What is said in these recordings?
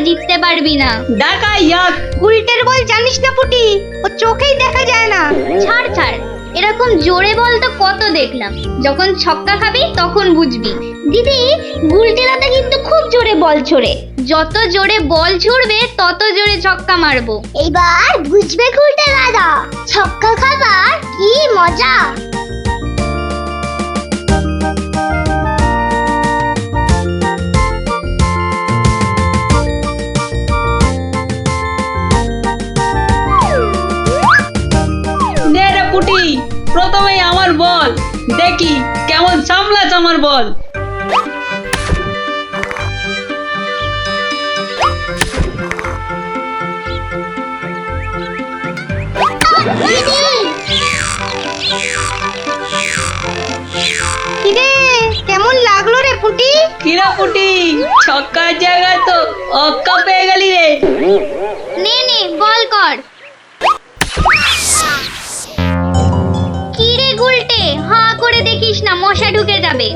জিততে পারবি না। দেখা যাক। উল্টের বল জানিস না পুটি, ও চোখেই দেখা যায় না। ছাড় ছাড়, এরকম জোরে বল তো কত দেখলাম। যখন ছক্কা খাবি তখন বুঝবি। দিদি, গুলটে দাদা কিন্তু খুব জোরে বল ছোড়ে। যত জোরে বল ছুড়বে তত জোরে ছক্কা মারবো। এইবার বুঝবে গুলটে দাদা, ছক্কা খাবার কি মজা। নে রে পুটি, প্রথমেই আমার বল, দেখি কেমন সামলাস আমার বল। কিরে, কেমন লাগলো রে পুটি? কিরা পুটি, ছক্কার জায়গায় তো অক্কা পেয়ে গেলি রে। নে নে, বল কর। কি রে গুলটে, হাঁ করে দেখিস না, মশা ঢুকে যাবে।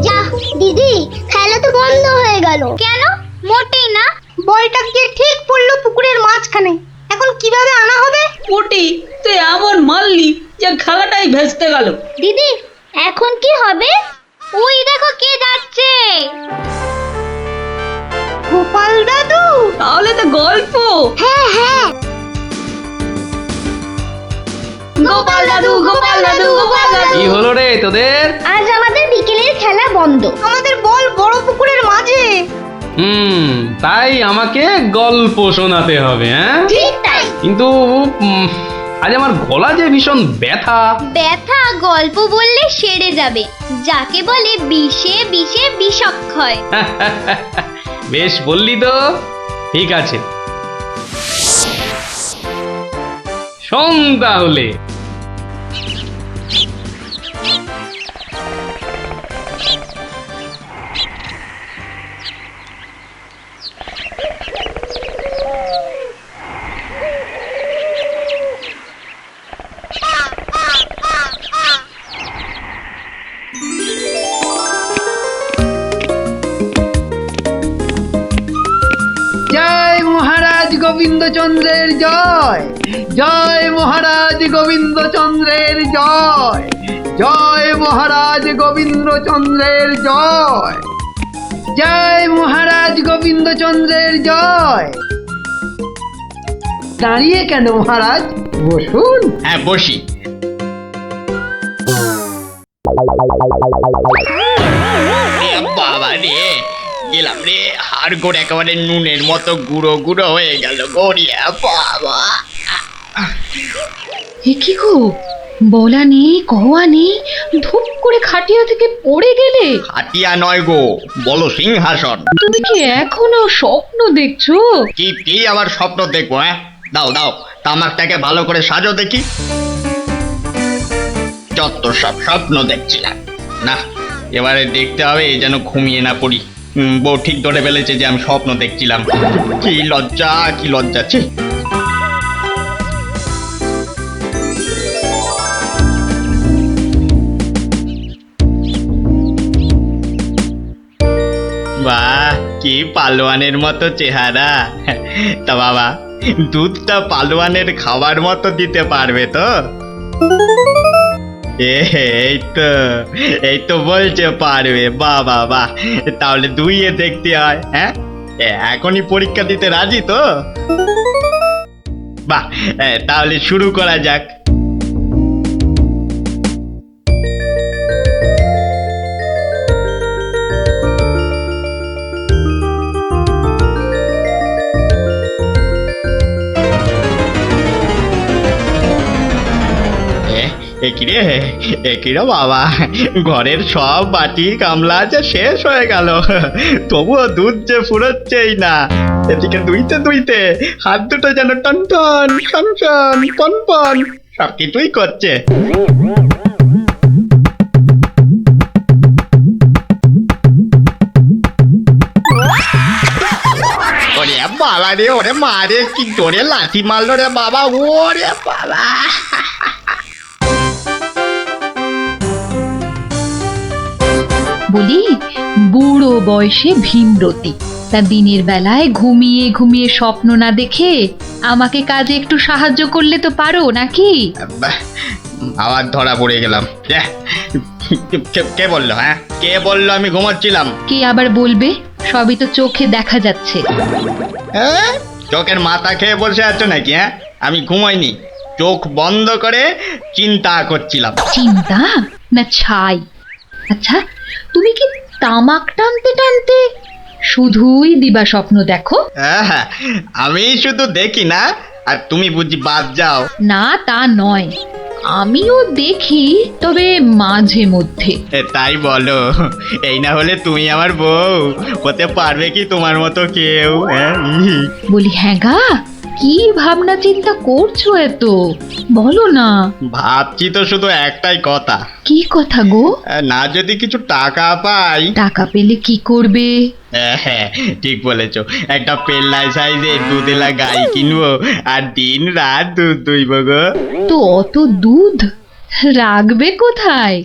যা দিদি, খেলা তো বন্ধ হয়ে গেল। কেন? মোটেই না। বলটা গিয়ে ঠিক পড়লো পুকুরের মাঝখানে, এখন কিভাবে আনা হবে? পুটি, তুই এমন মারলি যে খেলাটাই ভেস্তে গেল। দিদি, এখন কি হবে? ওই দেখো কে যাচ্ছে। গোপাল দাদু। তাহলে তো গল্প। হ্যাঁ হ্যাঁ, গোপাল দাদু, গোপাল দাদু, গোপাল দাদু। কি হলো রে তোদের? আজ আমাদের বিকেলের খেলা বন্ধ। আমাদের বল বড় পুকুরের মাঝে। তাই আমাকে গল্প শোনাতে হবে, হ্যাঁ? ঠিক তাই। কিন্তু আজ আমার গলা যে ভীষণ ব্যথা। ব্যথা গল্প বললে সেরে যাবে, যাকে বলে বিষে বিষে বিষক্ষয়। বেশ বললি তো, ঠিক আছে, শোন তাহলে। জয় মহারাজ গোবিন্দচন্দ্রের জয়, জয় মহারাজ গোবিন্দচন্দ্রের জয়, জয় মহারাজ গোবিন্দচন্দ্রের জয়, জয় মহারাজ গোবিন্দচন্দ্রের জয়। দাঁড়িয়ে কেন মহারাজ, বসুন। হ্যাঁ বসি। বাবা রে, গেলাম রে, হাড় গোড় একেবারে নুনের মতো গুঁড়ো গুঁড়ো হয়ে গেল গড়িয়া। বাবা, কি গো, বলা নেই কওয়া নেই, ধূপ করে খাটিয়া থেকে পড়ে গেলে। হাতিয়া নয় গো, বলো সিংহাসন। তুমি কি এখনো স্বপ্ন দেখছো? কি আবার স্বপ্ন দেখবো? হ্যাঁ, দাও দাও, তামাকটাকে ভালো করে সাজো দেখি। যত সব স্বপ্ন দেখছিলাম, না এবারে দেখতে হবে যেন ঘুমিয়ে না পড়ি। বউ ঠিক ধরে ফেলেছে যে আমি স্বপ্ন দেখছিলাম। কি লজ্জা, কি লজ্জা। ছি। বাহ, কি পালোয়ানের মতো চেহারা। তা বাবা, দুধটা পালোয়ানের খাবার মতো দিতে পারবে তো? এই তো বলছে পারবে। বাহ বাহ বাহ, তাহলে দুইয়ে দেখতে হয়। হ্যাঁ, এখনই পরীক্ষা দিতে রাজি তো? বাহ, তাহলে শুরু করা যাক। একিরে বাবা, ঘরের সব বাটি গামলা যে শেষ হয়ে গেল, তবুও দুধ যে ফুরোচ্ছেই না। এদিকে দুইতে দুইতে হাত দুটো যেন টন টন টন টন পন পন সব কিছুই করছে। ওরে বাবা বাবা রে, ওরে মারে, কি জোরে লাথি মারলো রে বাবা, ওরে বাবা। বলি বুড়ো বয়সে ভীমরতি, তা দিনের বেলায় ঘুমিয়ে ঘুমিয়ে স্বপ্ন না দেখে আমাকে কাজে একটু সাহায্য করলে তো পারো নাকি? বাহ, আবার ধরা পড়ে গেলাম। কে বললো? হ্যাঁ, কে বললো আমি ঘুমাচ্ছিলাম? কে আবার বলবে? সবই তো চোখে দেখা যাচ্ছে। হ্যাঁ, চোখের মাথা খেয়ে বসে আছো নাকি? হ্যাঁ, আমি ঘুমাইনি, চোখ বন্ধ করে চিন্তা করছিলাম। চিন্তা না ছাই? আচ্ছা, তুমি কি তামাক টানতে টানতে শুধুই দিবা স্বপ্ন দেখো? হ্যাঁ, আমি শুধু দেখি না, আর তুমি বুঝি বাদ যাও? না তা নয়, আমিও দেখি, তবে মাঝে মধ্যে। তাই বলো? এই না হলে তুমি আমার বউ হতে পারবে কি তোমার মতো কেউ? হ্যাঁ, বলি হ্যাঁ গা, কি ভাবনা চিন্তা করছো এত? বলো না। ভাবছি তো শুধু একটাই কথা, কি কথা গো? না যদি কিছু টাকা পাই। টাকা পেলে কি করবে? হ্যাঁ, ঠিক বলেছো, একটা পেল্লাই সাইজের দুধেলা গাই কিনবো আর দিন রাত দুধ দুইব গো। তো অত দুধ রাখবে কোথায়?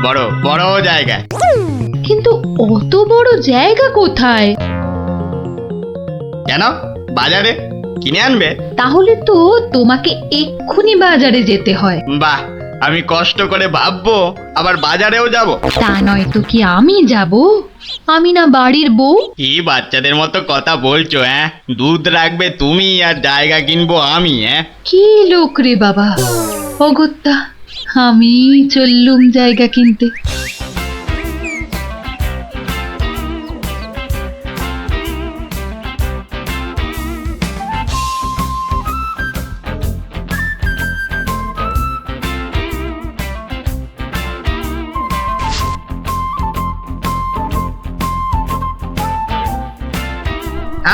বড় বড় জায়গায়। কিন্তু অত বড় জায়গা কোথায়? কেন? বাজারে কিনে আনবে? তাহলে তো তোমাকে এক্ষুনি বাজারে যেতে হয়। বাহ, আমি কষ্ট করে ভাববো আবার বাজারেও যাব? তা নয় তো কি আমি যাব? আমি না বাড়ির বউ? কি বাচ্চাদের মতো কথা বলছো? হ্যাঁ, দুধ রাখবে তুমি আর জায়গা কিনবো আমি? হ্যাঁ, কি লোক রে বাবা, অগত্যা আমি চললুম জায়গা কিনতে।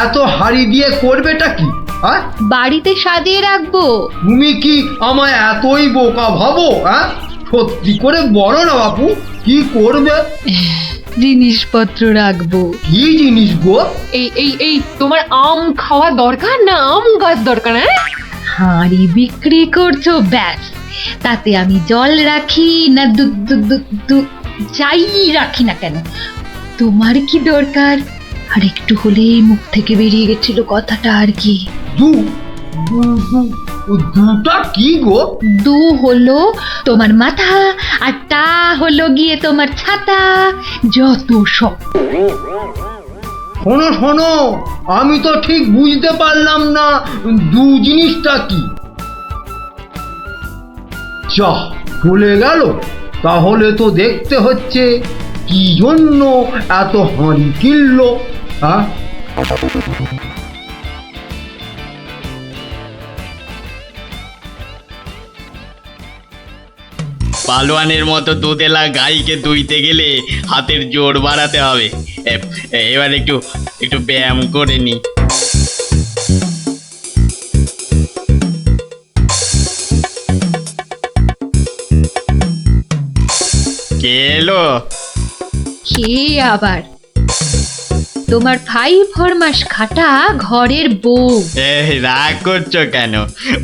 এত হাড়ি দিয়ে করবেটা কি? হ্যাঁ, বাড়িতে সাজিয়ে রাখবো। তুমি কি আমায় এতই বোকা ভাবো? হ্যাঁ, সত্যি করে বলো না বাপু, কি করবে? জিনিসপত্র রাখবো। কি জিনিস গো? এই তোমার আম খাওয়া দরকার না আম গাছ দরকার? হ্যাঁ, হাঁড়ি বিক্রি করছো ব্যাস, তাতে আমি জল রাখি না দুধ দুধ দুধ দুধ যাই রাখি না কেন, তোমার কি দরকার? আর একটু হলেই মুখ থেকে বেরিয়ে গেছিল কথাটা আর কি। দুটা কি গো? দু হলো তোমার মাথা, আর টা হলো গিয়ে তোমার ছাতা, যত সব। শোনো শোনো, আমি তো ঠিক বুঝতে পারলাম না দু জিনিসটা কি। যা চলে গেল, তাহলে তো দেখতে হচ্ছে কি জন্য এত হাঁড়ি কিনলো। হ্যাঁ, পালোয়ানের মতো দুধেলা গাইকে দুইতে গেলে হাতের জোর বাড়াতে হবে। এবার একটু একটু ব্যায়াম করে নি। কে এলো? কে আবার? তোমার 5 ফরমাস খাটা ঘরের বউ। রাগ করছো কেন?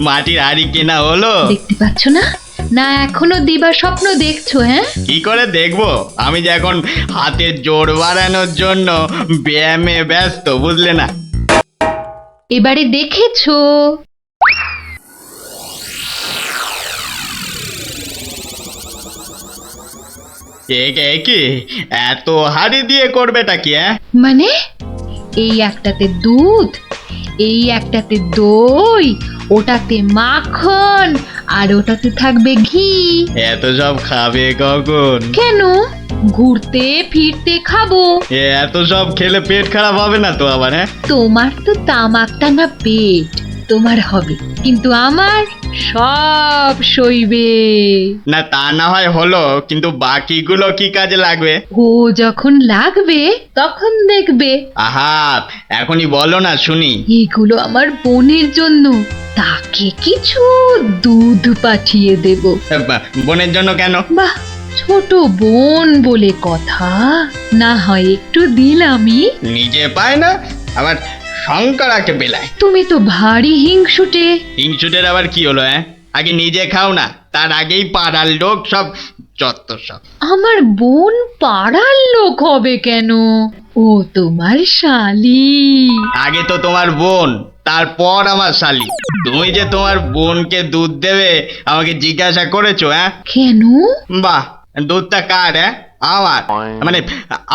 মাটির হাড়ি কেনা হলো? দেখতে পাচ্ছ না? না এখনো দিবা স্বপ্ন দেখছো? হ্যাঁ, কি করে দেখবো? আমি যে এখন হাতের জোর বাড়ানোর জন্য ব্যায়ামে ব্যস্ত, বুঝলে না? এবারে দেখেছো? কি এত হাড়ি দিয়ে করবেটা কি? মানে এই একটাতে দুধ, এই একটাতে দই, ওটাতে মাখন, আর ওটাতে থাকবে ঘি। এত সব খাবে কখন? কেন? ঘুরতে ফিরতে খাবো। এত সব খেলে পেট খারাপ হবে না তো আবার? হ্যাঁ, তোমার তো তামাক টানা পেট, তোমার হবে, কিন্তু আমার সব সইবে। না তা না হয় হলো, কিন্তু বাকিগুলো কি কাজে লাগবে? ও যখন লাগবে তখন দেখবে। আহা, এখনই বলো না শুনি। এগুলো আমার বোনের জন্য, তাকে কিছু দুধ পাঠিয়ে দেব। বোনের জন্য কেন? বাহ, ছোট বোন বলে কথা, না হয় একটু দিলামই। নিজে পায় না, আবার শঙ্করাকে বেলায়। তুমি তো ভারী হিংসুটে। হিংসুটের আবার কি হলো? আগে নিজে খাও না, তার আগেই পাড়ার লোক সব যত সব। আমার বোন পাড়ার লোক হবে কেন? ও তোমার শালি। আগে তো তোমার বোন, তারপর আমার শালি। তুমি যে তোমার বোনকে দুধ দেবে আমাকে জিজ্ঞাসা করেছো? কেন? বাহ, দুধটা কার? আমার, মানে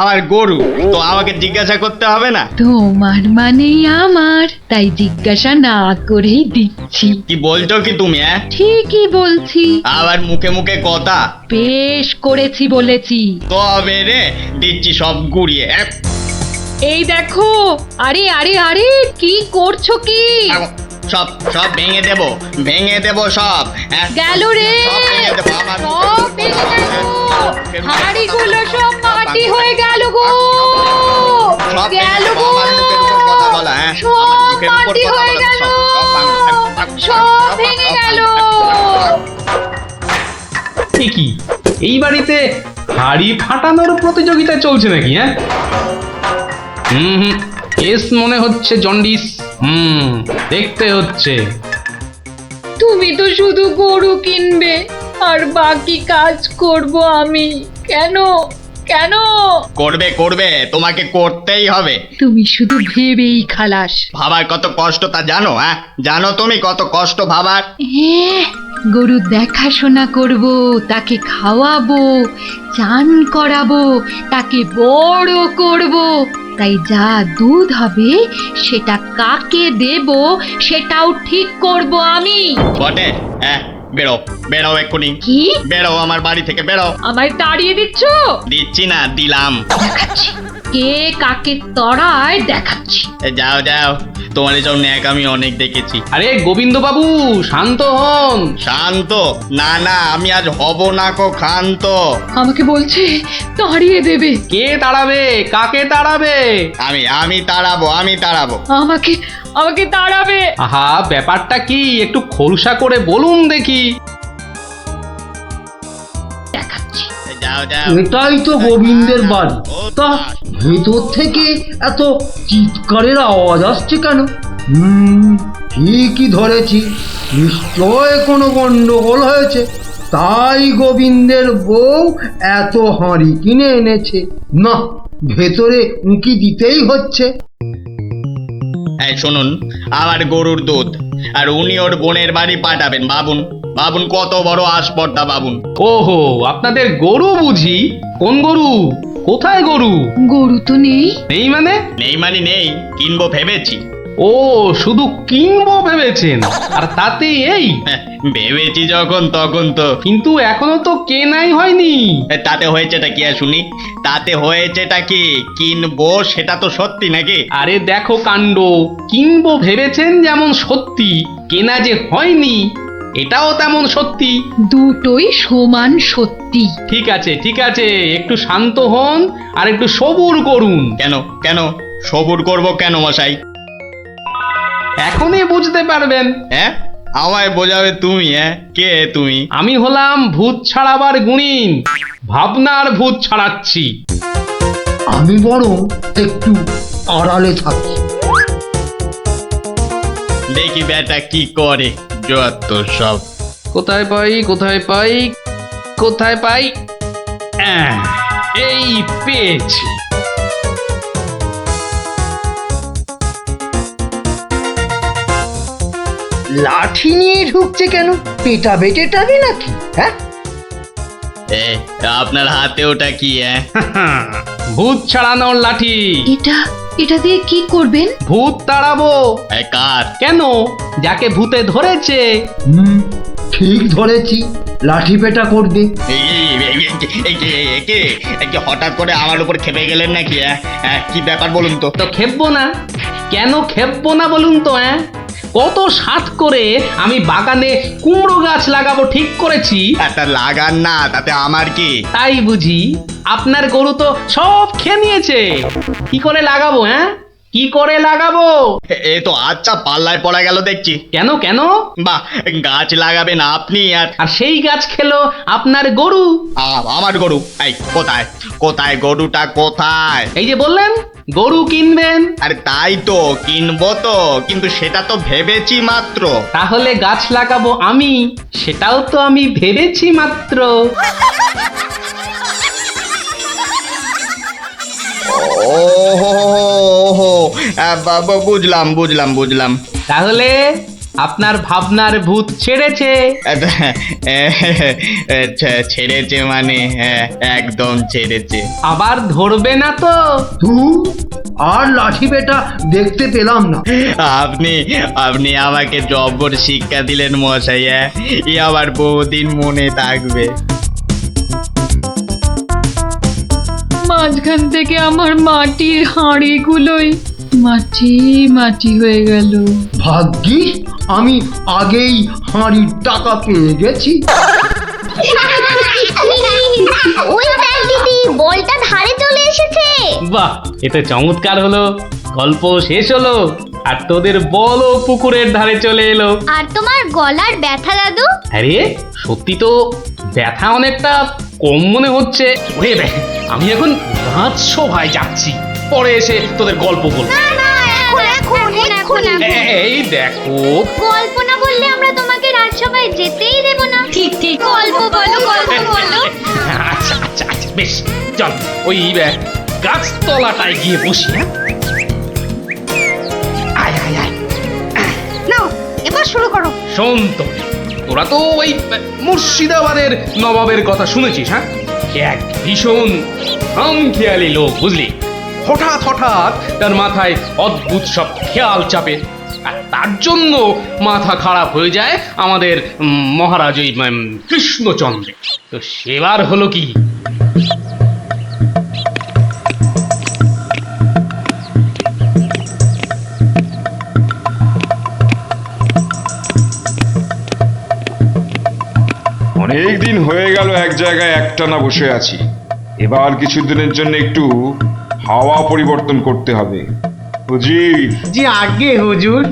আমার গরু, তো আমাকে জিজ্ঞাসা করতে হবে না? তোমার মানেই আমার, তাই জিজ্ঞাসা না করেই দিচ্ছি। কি বলছো কি তুমি? ঠিকই বলছি। আবার মুখে মুখে কথা। বেশ করেছি বলেছি। তবে রে দিচ্ছি সব গুড়িয়ে। এই দেখো। আরে আরে আরে, কি করছো কি? সব সব ভেঙে দেবো, ভেঙে দেবো সব। গেল রে, সব ভেঙে দেবো, আমার সব ভেঙে গেল। হাঁড়িগুলো সব মাটি হয়ে গেল গো। সব গেল গো, আমার মুখের উপর কথা বলা। সব মাটি হয়ে গেল, সব ভেঙে গেল। কি এই বাড়িতে হাড়ি ফাটানোর প্রতিযোগিতা চলছে নাকি? হুম, কেস মনে হচ্ছে জন্ডিস। দেখতে হচ্ছে। তুমি তো শুধু গরু কিনবে আর বাকি কাজ করব আমি। কেন কেন? করবে করবে, তোমাকে করতেই হবে। তুমি শুধু ভেবেই খালাস। ভাবার কত কষ্ট তা জানো? জানো তুমি কত কষ্ট ভাবার? গরু দেখাশোনা করব, তাকে খাওয়াবো, চান করাবো, তাকে বড় করব। তাই যা দুধ হবে সেটা কাকে দেব সেটাও ঠিক করব আমি। বটে? বেরো বেরো এক্ষুনি। কি? বেরো আমার বাড়ি থেকে, বেরো। আমায় তাড়িয়ে দিচ্ছ? দিচ্ছি না, দিলাম। দেখাচ্ছি কে কাকে তড়ায়, দেখাচ্ছি। যাও যাও, তোমার এসব ন্যাক আমি অনেক দেখেছি। আরে গোবিন্দ বাবু, শান্ত হন। শান্ত? না না, আমি আজ হব না কো ক্ষান্ত। আমাকে বলছে তাড়িয়ে দেবে। কে তাড়াবে? কাকে তাড়াবে? আমি তাড়াবো, আমি তাড়াবো। আমাকে আমাকে তাড়াবে। আহা, ব্যাপারটা কি একটু খোলসা করে বলুন দেখি। দেখাচ্ছি। যাও যাও। এটাই তো গোবিন্দের বাড়ি। তা ভেতর থেকে এত চিৎকারের আওয়াজ আসছে কেন? ঠিকই ধরেছি, নিশ্চয় কোনো গন্ডগোল হয়েছে, তাই গোবিন্দের বউ এত হাঁড়ি কিনে এনেছে। না, ভেতরে উঁকি দিতেই হচ্ছে। এই শুনুন, আমার গরুর দুধ, আর উনি ওর বোনের বাড়ি পাঠাবেন। ভাবুন ভাবুন কত বড় আসপর্দা, ভাবুন। ওহো, আপনাদের গরু বুঝি? কোন গরু? কোথায় গরু? গরু তো নেই। নেই মানে? নেই মানে নেই, কিনবো ভেবেছি। ও, শুধু কিনবো ভেবেছেন? আর তাতে এই? ভেবেছি যখন তখন তো। কিন্তু এখনো তো কেনাই হয়নি। তাতে হয়েছেটা কি শুনি? তাতে হয়েছেটা কি? কিনবো সেটা তো সত্যি নাকি? আরে দেখো কাণ্ড, কিনবো ভেবেছেন যেমন সত্যি, কেনা যে হয়নি এটাও তেমন সত্যি। দুটোই সমান সত্যি। ঠিক আছে ঠিক আছে, একটু শান্ত হন আর একটু সবুর করুন। কেন কেন সবুর করব কেন মশাই? এখনই বুঝতে পারবেন। আমায় বোঝাবে তুমি? কে তুমি? আমি হলাম ভূত ছাড়াবার গুণিন, ভাবনার ভূত ছাড়াচ্ছি। আমি বরং একটু আড়ালে থাকি। দেখি বেটা কি করে, যত সব। কোথায় পাই কোথায় পাই কোথায় পাই? এই পেয়েছি। লাঠি নিয়ে ঢুকছে কেন? পেটাবে টেটাবে নাকি? আপনার হাতে ওটা কি? ভূত ছাড়ানোর লাঠি। এটা দিয়ে কি করবেন? ভূত তাড়াবো। কার? কেন? যাকে ভূতে ধরেছে। ঠিক ধরেছি, লাঠি পেটা করবে। হঠাৎ করে আমার উপর খেপে গেলেন নাকি? কি ব্যাপার বলুন তো? তো খেপবো না কেন? খেপবো না বলুন তো? কত সাত করে আমি বাগানে কুমড়ো গাছ লাগাবো ঠিক করেছি। তা লাগান না, তাতে আমার কি? তাই বুঝি? আপনার গরু তো সব খেয়ে নিয়েছে। কি করে লাগাবো? কি করে লাগাবো? এ তো আচ্ছা পাল্লায় পড়া গেল দেখছি। কেন কেন? বাহ, গাছ লাগাবেন আপনি আর সেই গাছ খেলো আপনার গরু। আমার গরু? এই কোথায় কোথায় গরুটা কোথায়? এই যে বললেন গরু কিনবেন। আরে তাই তো, কিনবো তো, কিন্তু সেটা তো ভেবেছি মাত্র। তাহলে গাছ লাগাবো আমি, সেটাও তো আমি ভেবেছি মাত্র। ওহো, বুঝলাম বুঝলাম বুঝলাম। তাহলে আপনার ভাবনার ভূত ছেড়েছে। ছেড়েছে মানে? হ্যাঁ, একদম ছেড়েছে। আবার ধরবে না তো? তুই আর লাঠি বেটা দেখতে পেলাম না। আপনি আপনি আমাকে জব্বর শিক্ষা দিলেন মশাই। এ আবার বহুদিন মনে থাকবে। মাঝখান থেকে আমার মাটির হাঁড়িগুলোই মাটি মাটি হয়ে গেল। ভাগ্যিস আমি আগেই হাঁড়ির টাকা পেয়ে গেছি। ওই দেখ দিদি, বলটা ধারে চলে এসেছে। বাহ, এটা চমৎকার হলো। গল্প শেষ হলো আর তোদের বলও পুকুরের ধারে চলে এলো। আর তোমার গলার ব্যথা দাদু? আরে সত্যি তো ব্যথা অনেকটা কম মনে হচ্ছে। ওরে দেখ, আমি এখন রাজসভায় যাচ্ছি, পরে এসে তোদের গল্প বলবো। এখন এই দেখো, গল্প না বললে আমরা তোমাকে রাজসভায় যেতেই দেব না। ঠিক ঠিক। গল্প বলো, গল্প বলো। আচ্ছা আচ্ছা আচ্ছা, বেশ, চল ওই গাছতলাটায় গিয়ে বসি। হ্যাঁ, আয় আয় আয়। নাও এবার শুরু করো। শোন তো, তোরা তো ওই মুর্শিদাবাদের নবাবের কথা শুনেছিস? হ্যাঁ, এক ভীষণ খামখেয়ালি লোক, বুঝলি। হঠাৎ হঠাৎ তার মাথায় অদ্ভুত সব খেয়াল চাপে, আর তার জন্য মাথা খারাপ হয়ে যায় আমাদের মহারাজ ওই কৃষ্ণচন্দ্র। তো সেবার হলো কি, অনেক দিন হয়ে গেল এক জায়গায় একটানা বসে আছি। এবার কিছুদিনের জন্য একটু হাওয়া পরিবর্তন করতে হবে। হুজির, জি আগে হুজুর,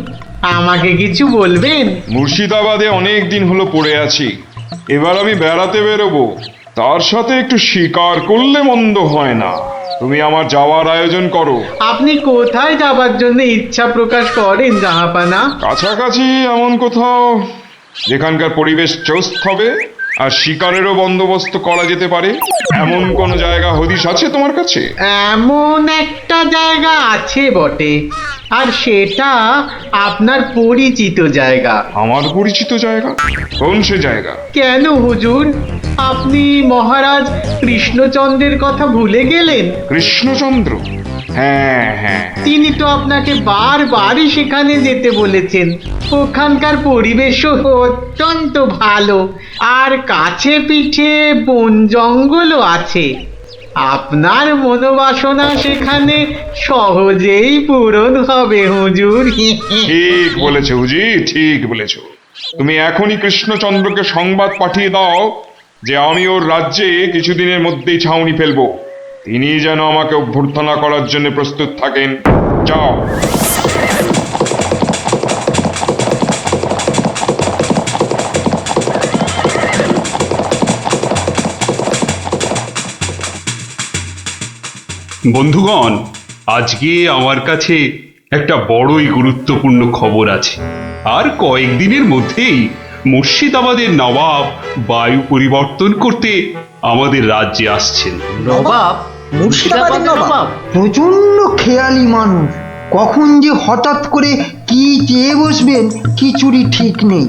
আমাকে কিছু বলবেন? মুর্শিদাবাদে অনেক দিন হলো পড়ে আছি, এবার আমি বেড়াতে বেরোবো, তার সাথে একটু শিকার করলে মন্দ হয় না। তুমি আমার যাওয়ার আয়োজন করো। আপনি কোথায় যাবার জন্য ইচ্ছা প্রকাশ করেন জাহাপানা? কাছাকাছি এমন কোথাও যেখানকার পরিবেশ চৌস্ত হবে আর শিকারেরও বন্দোবস্ত করা যেতে পারে, এমন কোন জায়গা হদিশ আছে তোমার কাছে? এমন একটা জায়গা আছে বটে, আর সেটা আপনার পরিচিত জায়গা। আমার পরিচিত জায়গা? কোন সে জায়গা? কেন হুজুর, আপনি মহারাজ কৃষ্ণচন্দ্রের কথা ভুলে গেলেন? কৃষ্ণচন্দ্র? হ্যাঁ হ্যাঁ, তিনি তো আপনাকে বারবারই সেখানে যেতে বলেছেন। ওখানকার পরিবেশও অত্যন্ত ভালো, আর কাছে পিঠে বন জঙ্গলও আছে। আপনার মনোবাসনা সেখানে সহজেই পূরণ হবে হুজুর। ঠিক বলেছো হুজির, ঠিক বলেছো। তুমি এখনই কৃষ্ণচন্দ্রকে সংবাদ পাঠিয়ে দাও যে আমি ওর রাজ্যে কিছুদিনের মধ্যেই ছাউনি ফেলবো। তিনি যেন আমাকে অভ্যর্থনা করার জন্য প্রস্তুত থাকেন। যাও। বন্ধুগণ, আজকে আমার কাছে একটা বড়ই গুরুত্বপূর্ণ খবর আছে। আর কয়েকদিনের মধ্যেই মুর্শিদাবাদের নবাব বায়ু পরিবর্তন করতে আমাদের রাজ্যে আসছেন। নবাব? মুর্শিদাবাদের নবাব? প্রচন্ড খেয়ালি মানুষ, কখন যে হঠাৎ করে কি চেয়ে বসবেন কিছুরই ঠিক নেই।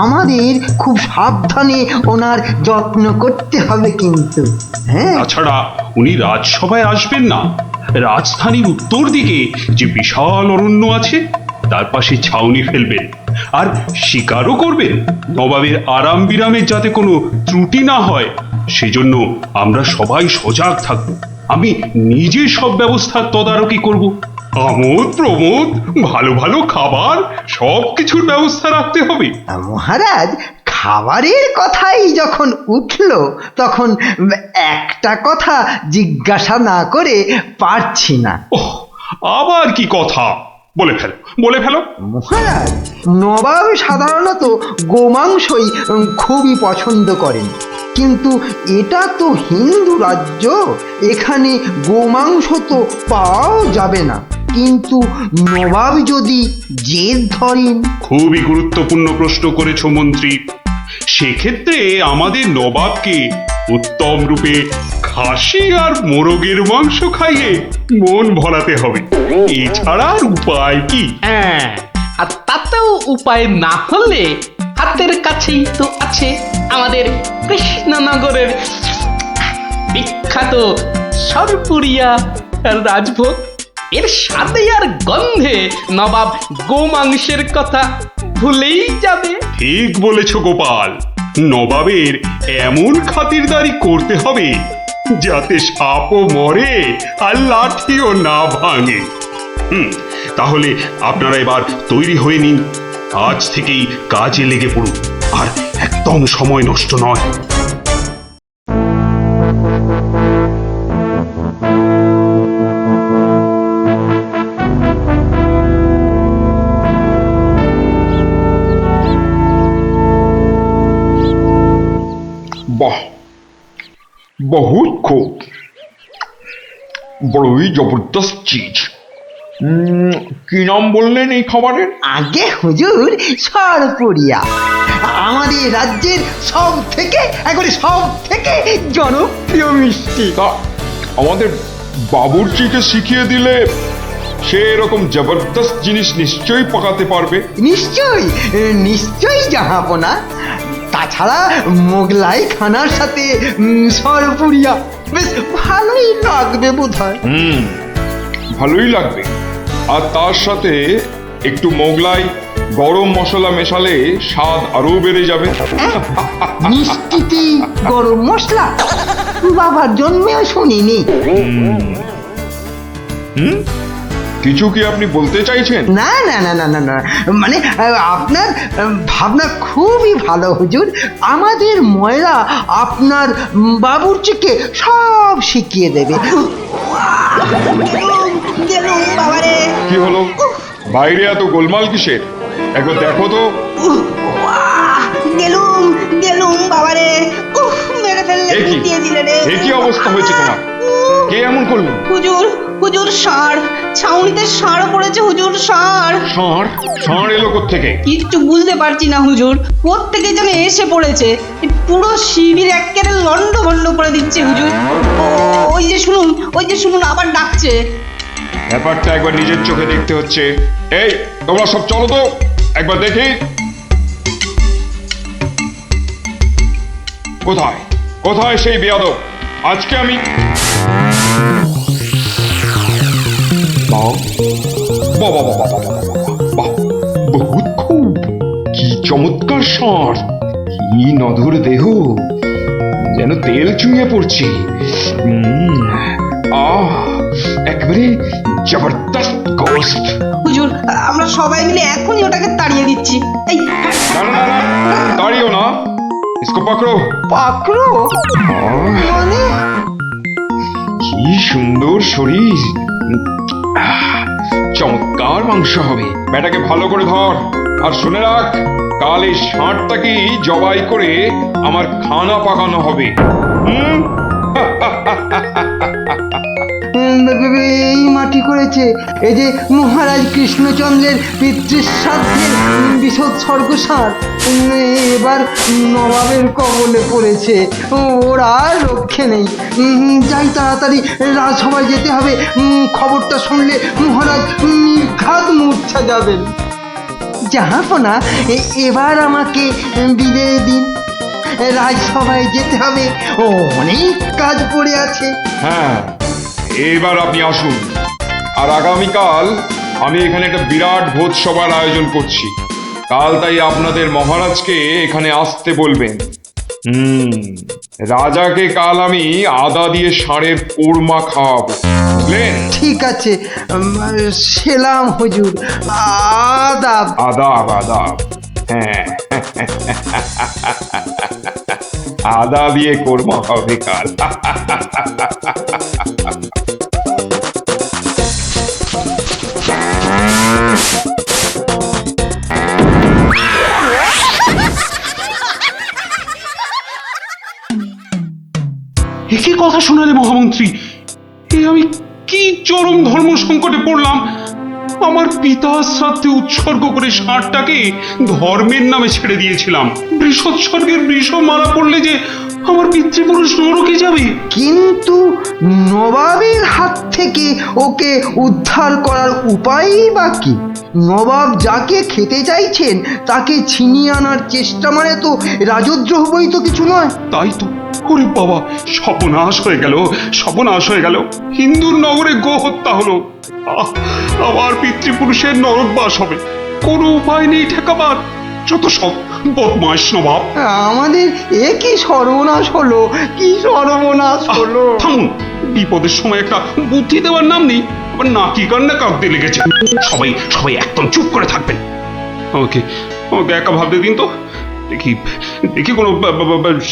আমাদের খুব সাবধানে ওনার যত্ন করতে হবে কিন্তু। হ্যাঁ, তাছাড়া উনি রাজসভায় আসবেন না, রাজধানীর উত্তর দিকে যে বিশাল অরণ্য আছে তার পাশে ছাউনি ফেলবেন, আর শিকারও করবেন। নবাবের আরাম বিরামের যাতে কোনো ত্রুটি না হয় সেজন্য আমরা সবাই সজাগ থাকব। আমি নিজে সব ব্যবস্থার তদারকি করব। আমোদ প্রমোদ, ভালো ভালো খাবার, সব কিছুর ব্যবস্থা রাখতে হবে। মহারাজ, খাবারের কথাই যখন উঠল তখন একটা কথা জিজ্ঞাসা না করে পারছি না। ওহ, আবার কি কথা? বলে ফেলো, বলে ফেলো। মহারাজ, নবাব সাধারণত গোমাংসই খুবই পছন্দ করেন, কিন্তু এটা তো হিন্দু রাজ্য, এখানে গোমাংস তো পাওয়াও যাবে না। কিন্তু নবাব যদি জেদ ধরেন? খুবই গুরুত্বপূর্ণ প্রশ্ন করেছ মন্ত্রী। সেক্ষেত্রে আমাদের নবাবকে উত্তম রূপে খাসি আর মোরগের মাংস খাইয়ে মন ভরাতে হবে, এছাড়া আর উপায় কি? হ্যাঁ, আর তাতেও উপায় না হলে হাতের কাছেই তো আছে আমাদের কৃষ্ণনগরের বিখ্যাত সরপুরিয়া রাজভোগ। এর স্বাদে আর গন্ধে নবাব গোমাংসের কথা ভুলেই যাবে। ঠিক বলেছ গোপাল, নবাবের এমন খাতিরদারি করতে হবে যাতে সাপও মরে আর লাঠিও না ভাঙে। তাহলে আপনারা এবার তৈরি হয়ে নিন, আজ থেকেই কাজে লেগে পড়ুন, আর একদম সময় নষ্ট নয়। বাহ, বহুত খুব, বড়ই জবরদস্ত চিজ। কি নাম বললেন এই খাবারের? আগে হুজুর সরপুরিয়া, আমাদের রাজ্যের সব থেকে জনপ্রিয় মিষ্টি। তা আমাদের বাবুর্চিকে শিখিয়ে দিলে সে এরকম জবরদস্ত জিনিস নিশ্চয়ই পাকাতে পারবে। নিশ্চয়ই জাহাপনা। তাছাড়া মোগলাই খানার সাথে সরপুরিয়া বেশ ভালোই লাগবে বোধহয়। ভালোই লাগবে, আর তার সাথে একটু মোগলাই গরম মশলা মেশালে স্বাদ আরো বেড়ে যাবে। মিষ্টিতে গরম মশলা? বাবার জন্মেও শুনিনি। কিছু কি আপনি বলতে চাইছেন? না না না না না না, মানে আপনার ভাবনা খুবই ভালো হুজুর। আমাদের ময়রা আপনার বাবুর্চিকে সব শিখিয়ে দেবে। কি হলো, বাইরে এত গোলমাল কিসের? একবার দেখো তো। গেলুম বাবারে, মেরে ফেললে, দিয়ে দিলে রে। কি অবস্থা হয়েছে তোমার? কে এমন করলো? হুজুর ষাঁড়, ছাউনিতে ষাঁড় পড়েছে হুজুর। ষাঁড় এলো কোত্থেকে? কিচ্ছু বুঝতে পারছি না হুজুর, কোত্থেকে যেন এসে পড়েছে। পুরো শিবির একেবারে লন্ডভন্ড করে দিচ্ছে হুজুর। ওই যে শুনুন আবার ডাকছে। ব্যাপারটা একবার নিজের চোখে দেখতে হচ্ছে। এই তোমরা সব চলো তো, একবার দেখি কোথায় সেই বেয়াদব। আজকে আমি বহুত খুব, কি চমৎকার ষাঁড়, কি নধুর দেহ, যেন তেল চুইয়ে পড়ছে। একেবারে জবরদস্ত গোস্ত। হুজুর আমরা সবাই মিলে এখনই ওটাকে তাড়িয়ে দিচ্ছি। এই না, তাড়িও না, इसको पकड़ो। মানে কি সুন্দর শরীর, চমৎকার মাংস হবে। বেটাকে ভালো করে ধর, আর শুনে রাখ, কাল এই ষাঁড়টাকেই জবাই করে আমার খানা পাকানো হবে। এই মাটি করেছে, এই যে মহারাজ কৃষ্ণচন্দ্রের পিতৃশ্রাদ্ধের বিসর্গসার এবার নবাবের কবলে পড়েছে। ওর আর রক্ষে নেই। যাই তাড়াতাড়ি, রাজসভায় যেতে হবে। খবরটা শুনলে মহারাজ নির্ঘাত মূর্ছা যাবেন। জাহাপনা, এবার আমাকে বিদায় দিন, রাজসভায় যেতে হবে, অনেক কাজ পড়ে আছে। হ্যাঁ, এবার আপনি আসুন। আর আগামীকাল আমি এখানে একটা বিরাট ভোজসভার আয়োজন করছি। কাল তাই আপনাদের মহারাজকে এখানে আসতে বলবেন। রাজাকে কাল আমি আদা দিয়ে ষাঁড়ের কোরমা খাওয়াবো, বুঝলেন? ঠিক আছে, সেলাম হুজুর। আদাব। হ্যাঁ, আদা দিয়ে কোরমা হবে কাল। কি কথা শোনালে মহামন্ত্রী? এ আমি কি চরম ধর্ম সংকটে পড়লাম! আমার পিতা শ্রাদ্ধে উৎসর্গ করে ষাঁড়টাকে ধর্মের নামে ছেড়ে দিয়েছিলাম। বৃষোৎসর্গের বৃষ মারা পড়লে যে আমার পিতৃপুরুষ নরকে যাবে। কিন্তু নবাবের হাত থেকে ওকে উদ্ধার করার উপায়ই বা কি? নবাব যাকে খেতে চাইছেন তাকে ছিনিয়ে আনার চেষ্টা মানে তো রাজদ্রোহ বই তো কিছু নয়। তাই তো। ওরে বাবা, সর্বনাশ হয়ে গেল, সর্বনাশ হয়ে গেল। হিন্দুর নগরে গো হত্যা হলো। আমার পিতৃপুরুষের নরকবাস হবে। কোনো উপায় নেই ঠেকাবার। যত সব বদমাশ নবাব। আমাদের এ কি সর্বনাশ হলো, কি সর্বনাশ হলো! থামুন, বিপদের সময় একটা বুদ্ধি দেওয়ার নাম নেই, আবার নাকি কান্না কাঁদতে লেগেছে। সবাই সবাই একদম চুপ করে থাকবেন। আমাকে আমাকে একা ভাবতে দিন তো, দেখি দেখি কোনো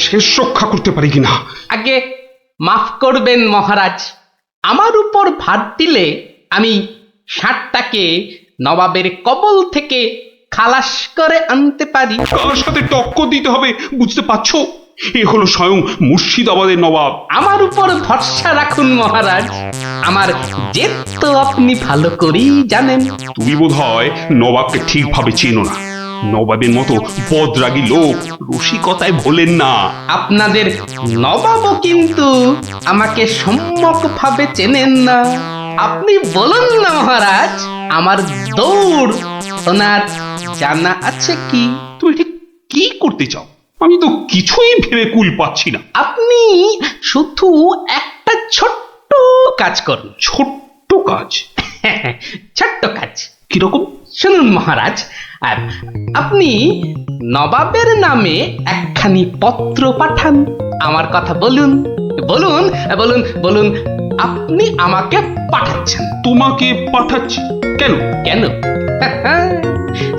শেষ রক্ষা করতে পারি কিনা। আগে মাফ করবেন মহারাজ, আমার উপর ভার দিলে আমি ষাঁড়টাকে নবাবের কবল থেকে খালাস করে আনতে পারি। কার সাথে টক্কর দিতে হবে বুঝতে পারছো? এ হলো স্বয়ং মুর্শিদাবাদের নবাব। আমার উপর ভরসা রাখুন মহারাজ, আমার জেদ তো আপনি ভালো করেই জানেন। তুমি বোধহয় নবাবকে ঠিকভাবে চেনো না। নবাবের মতো বদরাগী লোক রসিকতায় ভোলেন না। আপনাদের নবাবও কিন্তু আমাকে সম্যকভাবে চেনেন না। আপনি বলুন না মহারাজ, আমার দৌড় ওনার জানা আছে কি? তুমি ঠিক কি করতে চাও? আমি তো কিছুই ভেবে কুল পাচ্ছি না। আপনি শুধু একটা ছোট্ট কাজ করুন। ছোট্ট কাজ? ছোট্ট কাজ কিরকম? শুনুন মহারাজ, আর আপনি নবাবের নামে একখানি পত্র পাঠান। আমার কথা বলুন বলুন বলুন বলুন, আপনি আমাকে পাঠাচ্ছেন। তোমাকে পাঠাচ্ছি? কেন কেন?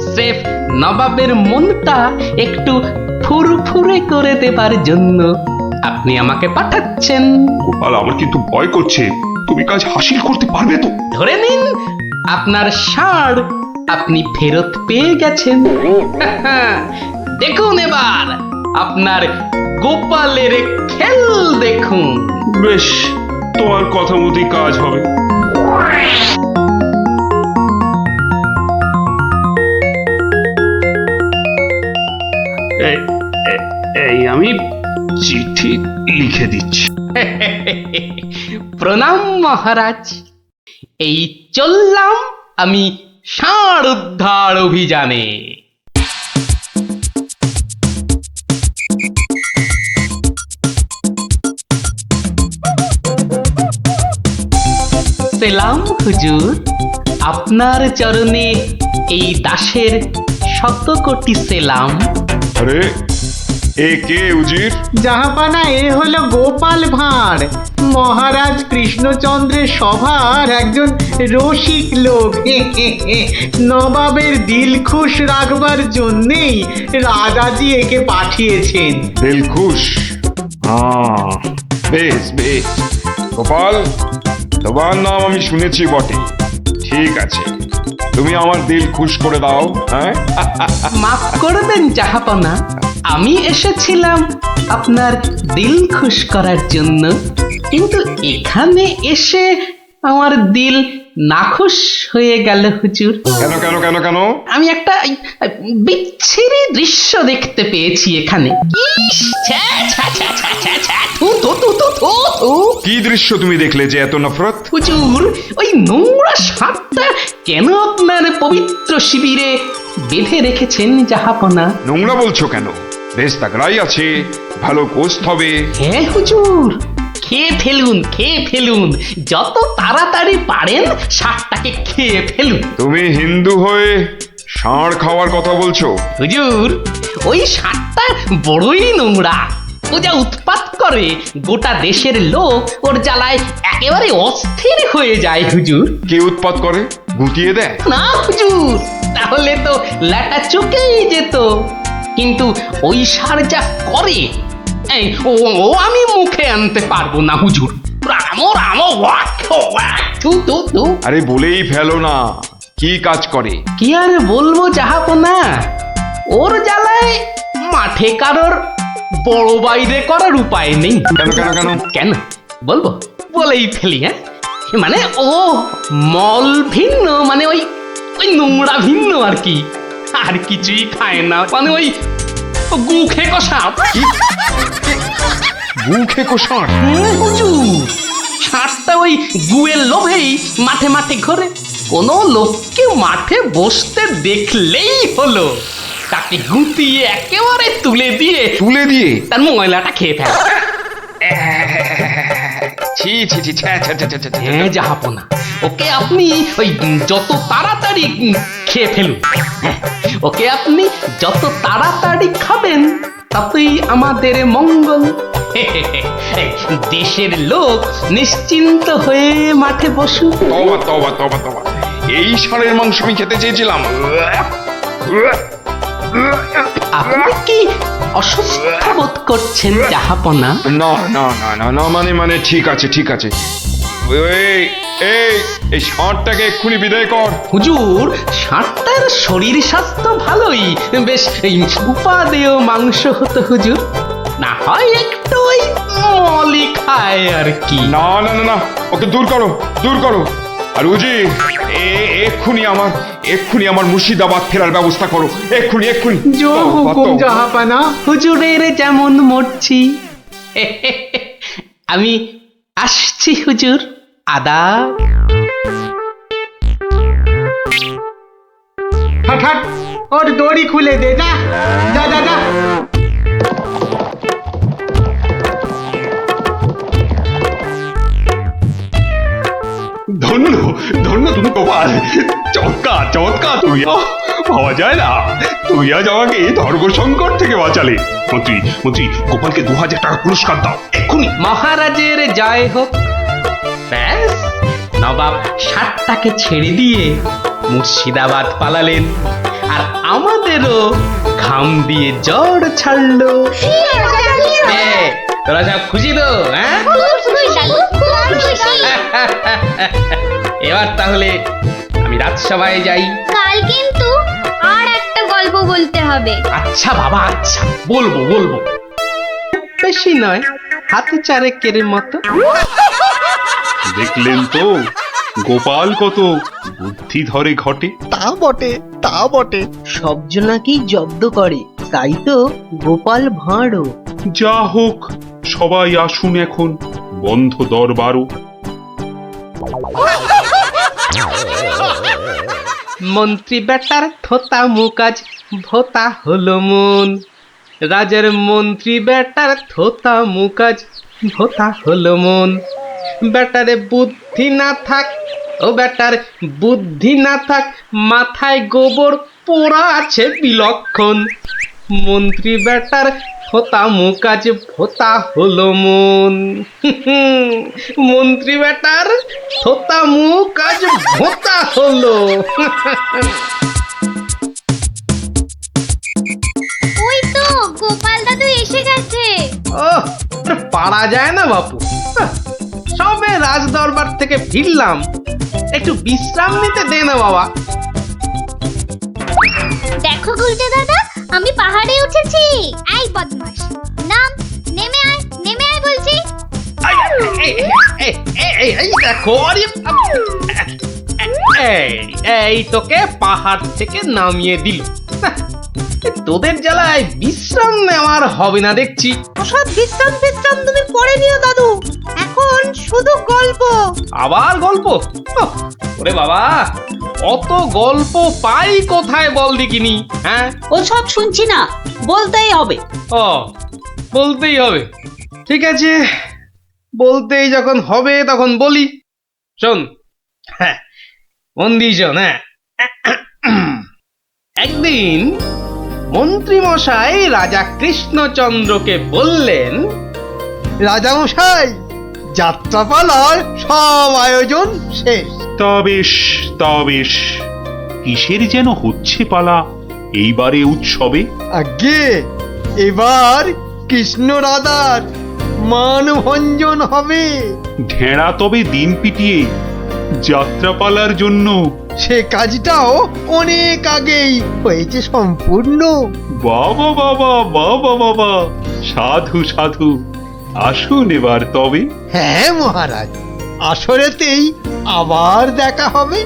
স্রেফ নবাবের মনটা একটু ফুরফুরে করে দেবার জন্য আপনি আমাকে পাঠাচ্ছেন। গোপাল, আমার কিন্তু ভয় করছে। তুমি কাজ হাসিল করতে পারবে তো? ধরে নিন আপনার ষাঁড় আপনি ফেরত পেয়ে গেছেন। দেখুন এবার আপনার গোপালের খেল দেখুন। বেশ, তোমার কথা মতোই কাজ হবে। এই আমি চিঠি লিখে দিচ্ছি। প্রণাম মহারাজ, এই চললাম আমি ষাঁড় উদ্ধার অভিযানে। সেলাম হুজুর, আপনার চরণে এই দাসের শত কোটি সেলাম। আরে এ কে উজির? জাহাপানা, এ হলো গোপাল ভাঁড়, মহারাজ কৃষ্ণচন্দ্রের সভার একজন রসিক লোক। নবাবের দিল খুশ রাখবার জন্যেই রাজাজি একে পাঠিয়েছেন। দিলখুশ? বেশ বেশ। গোপাল, তোমার নাম আমি শুনেছি বটে। ঠিক আছে, তুমি আমার দিল খুশ করে দাও। হ্যাঁ, মাফ করবেন জাহাপনা, আমি এসেছিলাম আপনার দিল খুশ করার জন্য, কিন্তু এখানে এসে আমার দিল নাখুশ হয়ে গেল হুজুর। কেন কেন কেন কেন? আমি একটা বিচ্ছিরি দৃশ্য দেখতে পেয়েছি এখানে। ইস, ছ্যা, ছ্যা, ছ্যা, ছ্যা, ছ্যা, ছ্যা, থু, থু, থু, থু, থু, থু। কি দৃশ্য তুমি দেখলে যে এত নফরত? হুজুর, ওই নোংরা ষাঁড়টা কেন আপনার পবিত্র শিবিরে বেঁধে রেখেছেন জাহাপনা? নোংরা বলছো কেন? বেশ তাগড়াই আছে, ভালো গোস্ত হবে। হ্যাঁ হুজুর, খেয়ে ফেলুন, খেয়ে ফেলুন, যত তাড়াতাড়ি পারেন ষাঁড়টাকে খেয়ে ফেলুন। তুমি হিন্দু হয়ে ষাঁড় খাওয়ার কথা বলছো? হুজুর, ওই ষাঁড়টা বড়ই নোংরা। ও যা উৎপাত করে, গোটা দেশের লোক ওর জ্বালায় একেবারে অস্থির হয়ে যায় হুজুর। কে উৎপাত করে? গুটিয়ে দেয়? না হুজুর, তাহলে তো ল্যাটা চুকেই যেত। কিন্তু ওই ষাঁড় যা করে, এই ও ও আমি মুখে আনতে পারবো না হুজুর। রাম রাম ওয়াক ওয়াক, থু থু থু। আরে বলেই ফেলো না, কি কাজ করে? কি আর বলবো জাহাপনা, ওর জ্বালায় মাঠে কারোর বড় বাইরে করার উপায় নেই। কেন কেন কেন? কেন বলবো, বলেই ফেলি। হ্যাঁ, মানে ও মল ভিন্ন, মানে ওই ওই নোংরা ভিন্ন আর কি, আর কিছুই খায় না, মানে ওই গু খেকো সাপ। গু খেকো ষাঁড়? হুজুর, ষাঁড়টা ওই গুয়ের লোভেই মাঠে মাঠে ঘোরে। কোনো লোককে মাঠে বসতে দেখলেই হলো তাকে গুটিয়ে একেবারে তুলে দিয়ে তার ময়লাটা খেয়ে ফেলে। ছি ছি ছি, ছ্যা, ছ্যা, ছ্যা, ছ্যা, ছ্যা, ছ্যা। হ্যাঁ, জাহাপনা, ওকে আপনি ওই যত তাড়াতাড়ি খেয়ে ফেলুন। হ্যাঁ, ওকে আপনি যত তাড়াতাড়ি খাবেন ততই আমাদের মঙ্গল। এই দেশের লোক নিশ্চিন্ত হয়ে মাঠে বসুক। তবা তবা তবা তবা, এই ষাঁড়ের মাংস আমি খেতে চেয়েছিলাম। আপনি কি অসুস্থ বোধ করছেন জাহাপনা? না না না না না, মানে ঠিক আছে ঠিক আছে। এই এই এই ষাঁড়টাকে এক্ষুনি বিদায় কর। হুজুর, ষাঁড়টার শরীর স্বাস্থ্য ভালোই, বেশ এই উপাদেয় মাংস হতো হুজুর, না হয় একটু ওই মলি খায় আর কি। না না না না, ওকে দূর করো দূর করো। আর উজি, এক্ষুনি আমার মুর্শিদাবাদ ফেরার ব্যবস্থা করো, এক্ষুনি এক্ষুনি। জো হুকুম জাহাপানা। হুজুরের যেমন মরছি। আমি আসছি হুজুর, আদাব। হট হট, ওর দড়ি খুলে দে, যা যা যা যা। ধন্য ধন্য তুমি গোপাল, চমৎকার চমৎকার তুমি। ভাবা যায় না, তুই আজ আমাকে ধর্ম সংকট থেকে বাঁচালে। মন্ত্রী মন্ত্রী, গোপালকে 2000 টাকা পুরস্কার দাও এক্ষুনি। মহারাজের জয় হোক। ব্যাস, নবাব ষাটটাকে ছেড়ে দিয়ে মুর্শিদাবাদ পালালেন, আর আমাদেরও ঘাম দিয়ে জ্বর ছাড়লো। তোরা সব খুশি তো? হ্যাঁ, এবার তাহলে আমি রাজসভায় যাই। কাল কিন্তু আর একটা গল্প বলতে হবে। আচ্ছা বাবা, আচ্ছা, বলবো বলবো, বেশি নয়, হাতে চারেকের মতো। দেখলেন তো গোপাল কত বুদ্ধি ধরে ঘটে। তা বটে, তা বটে। সব জনাকেই জব্দ করে, তাই তো গোপাল ভাঁড়ও। যা হোক, সবাই আসুন এখন, বন্ধ দরবারও। মন্ত্রী বেটার থোতা মুকাজ ভোতা হলো মন, রাজার মন্ত্রী বেটার থোতা মুকাজ ভোতা হলো মন। বেটারে বুদ্ধি না থাক, ও বেটার বুদ্ধি না থাক, মাথায় গোবর পোড়া আছে বিলক্ষণ। মন্ত্রী বেটার থোতা মুকাজ ভোতা হলো মন। মন্ত্রী বেটার থোতা মুকাজ ভোতা হলো। ওই তো গোপাল দাদু এসে গেছে। ওহ, পারা যায় না বাপু, সবে রাজ দরবার থেকে ফিরলাম, একটু বিশ্রাম নিতে দে না বাবা। দেখো গুলটে দাদা, আমি পাহাড়ে উঠেছি। এই বদমাশ, নাম, নেমে আয় বলছি। এই দেখো, এই তোকে পাহাড় থেকে নামিয়ে দিল। তোদের জ্বালায় বিশ্রাম নেওয়ার হবে না দেখছি। ওসব বিশ্রাম তুমি পরে নিও দাদু, এখন শুধু গল্প। আবার গল্প? ওরে বাবা, অত গল্প পাই কোথায় বল দেখিনি? হ্যাঁ, ওসব শুনছি না, বলতেই হবে। ও, বলতেই হবে, ঠিক আছে, বলতেই যখন হবে তখন বলি। শোন, হ্যাঁ, মন দিয়ে শোন। হ্যাঁ, একদিন মন্ত্রী মশাই রাজা কৃষ্ণচন্দ্রকে বললেন, রাজামশাই, যাত্রাপালার সব আয়োজন শেষ। তা বেশ, তা বেশ, কিসের যেন হচ্ছে পালা এইবারে উৎসবে? আগে এবার কৃষ্ণ রাধার মানভঞ্জন হবে। ঢেঁড়া তবে দিন পিটিয়ে যাত্রাপালার জন্য সে কাজটাও অনেক আগেই হয়েছে সম্পূর্ণ। বাবা বাবা বাবা বাবা, সাধু সাধু, আসুন এবার তবে। হ্যাঁ মহারাজ, আসরেতেই আবার দেখা হবে।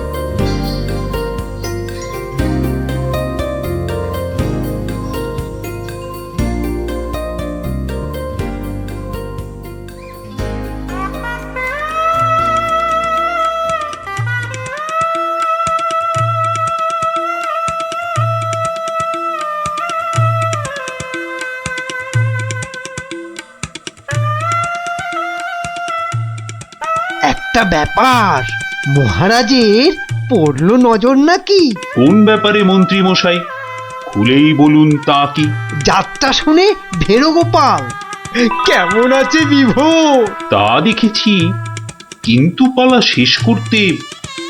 একটা ব্যাপার, মহারাজের পড়লো নজর নাকি? কোন ব্যাপারে মন্ত্রী মশাই, খুলেই বলুন তা কি? যাত্রা শুনে ভেরোগোপাল কেমন আছে বিভোর? তা দেখেছি, কিন্তু পালা শেষ করতে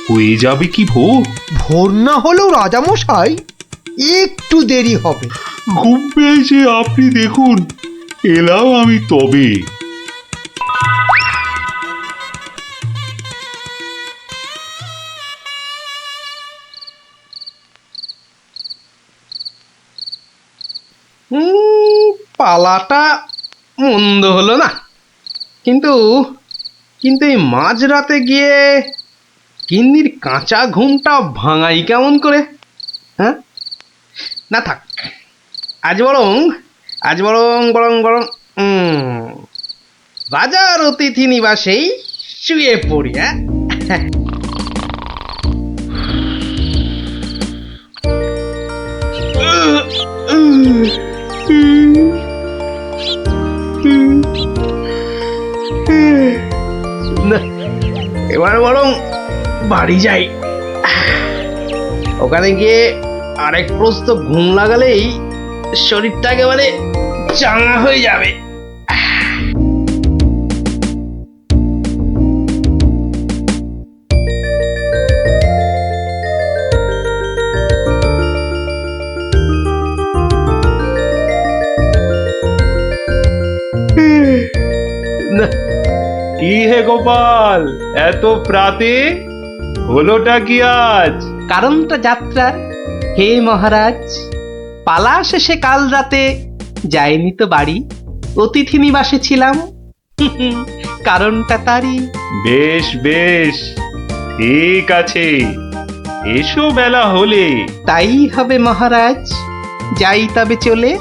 হয়ে যাবে কি ভোর? ভোর না হলেও রাজামশাই একটু দেরি হবে। ঘুম পেয়েছে আপনি দেখুন, এলাম আমি তবে। পালাটা মন্দ হলো না, কিন্তু কিন্তু এই মাঝরাতে গিয়ে গিন্নির কাঁচা ঘুমটা ভাঙাই কেমন করে? হ্যাঁ, না থাক, আজ বরং বরং বরং রাজার অতিথি নিবাসেই শুয়ে পড়ি। হ্যাঁ, না, এবার বরং বাড়ি যাই। ওখানে গিয়ে আরেক প্রস্ত ঘুম লাগালেই শরীরটা একেবারে চাঙা হয়ে যাবে। না, কি হে গোপাল, এত প্রাতে হলোটা কি আজ? কারণটা যাত্রার হে মহারাজ, পালা শেষে কাল রাতে যাইনি তো বাড়ি, অতিথি নিবাসে ছিলাম। কারণটা তারই। বেশ বেশ, ঠিক আছে, এসো বেলা হলে। তাই হবে মহারাজ, যাই তবে চলে।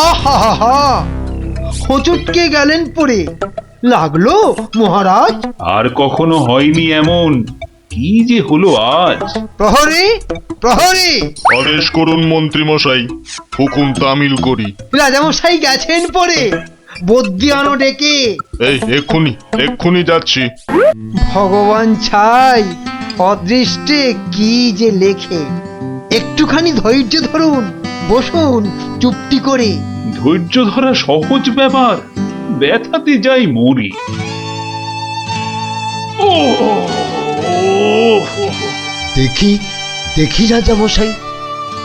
আহা, হোঁচটকে গেলেন পড়ে, লাগলো মহারাজ? আর কখনো হয়নি এমন, কি যে হলো আজ? প্রহরী, প্রহরী! আদেশ করুন মন্ত্রী মশাই, হুকুম তামিল করি। রাজামশাই গেছেন পড়ে, বদ্যি আনো ডেকে। এই এক্ষুনি যাচ্ছি। ভগবান ছাই, অদৃষ্টে কি যে লেখে। একটুখানি ধৈর্য ধরুন, বসুন চুপটি করে। ধৈর্য ধরা সহজ ব্যাপার, ব্যথাতে যাই মরি। দেখি দেখি রাজামশাই,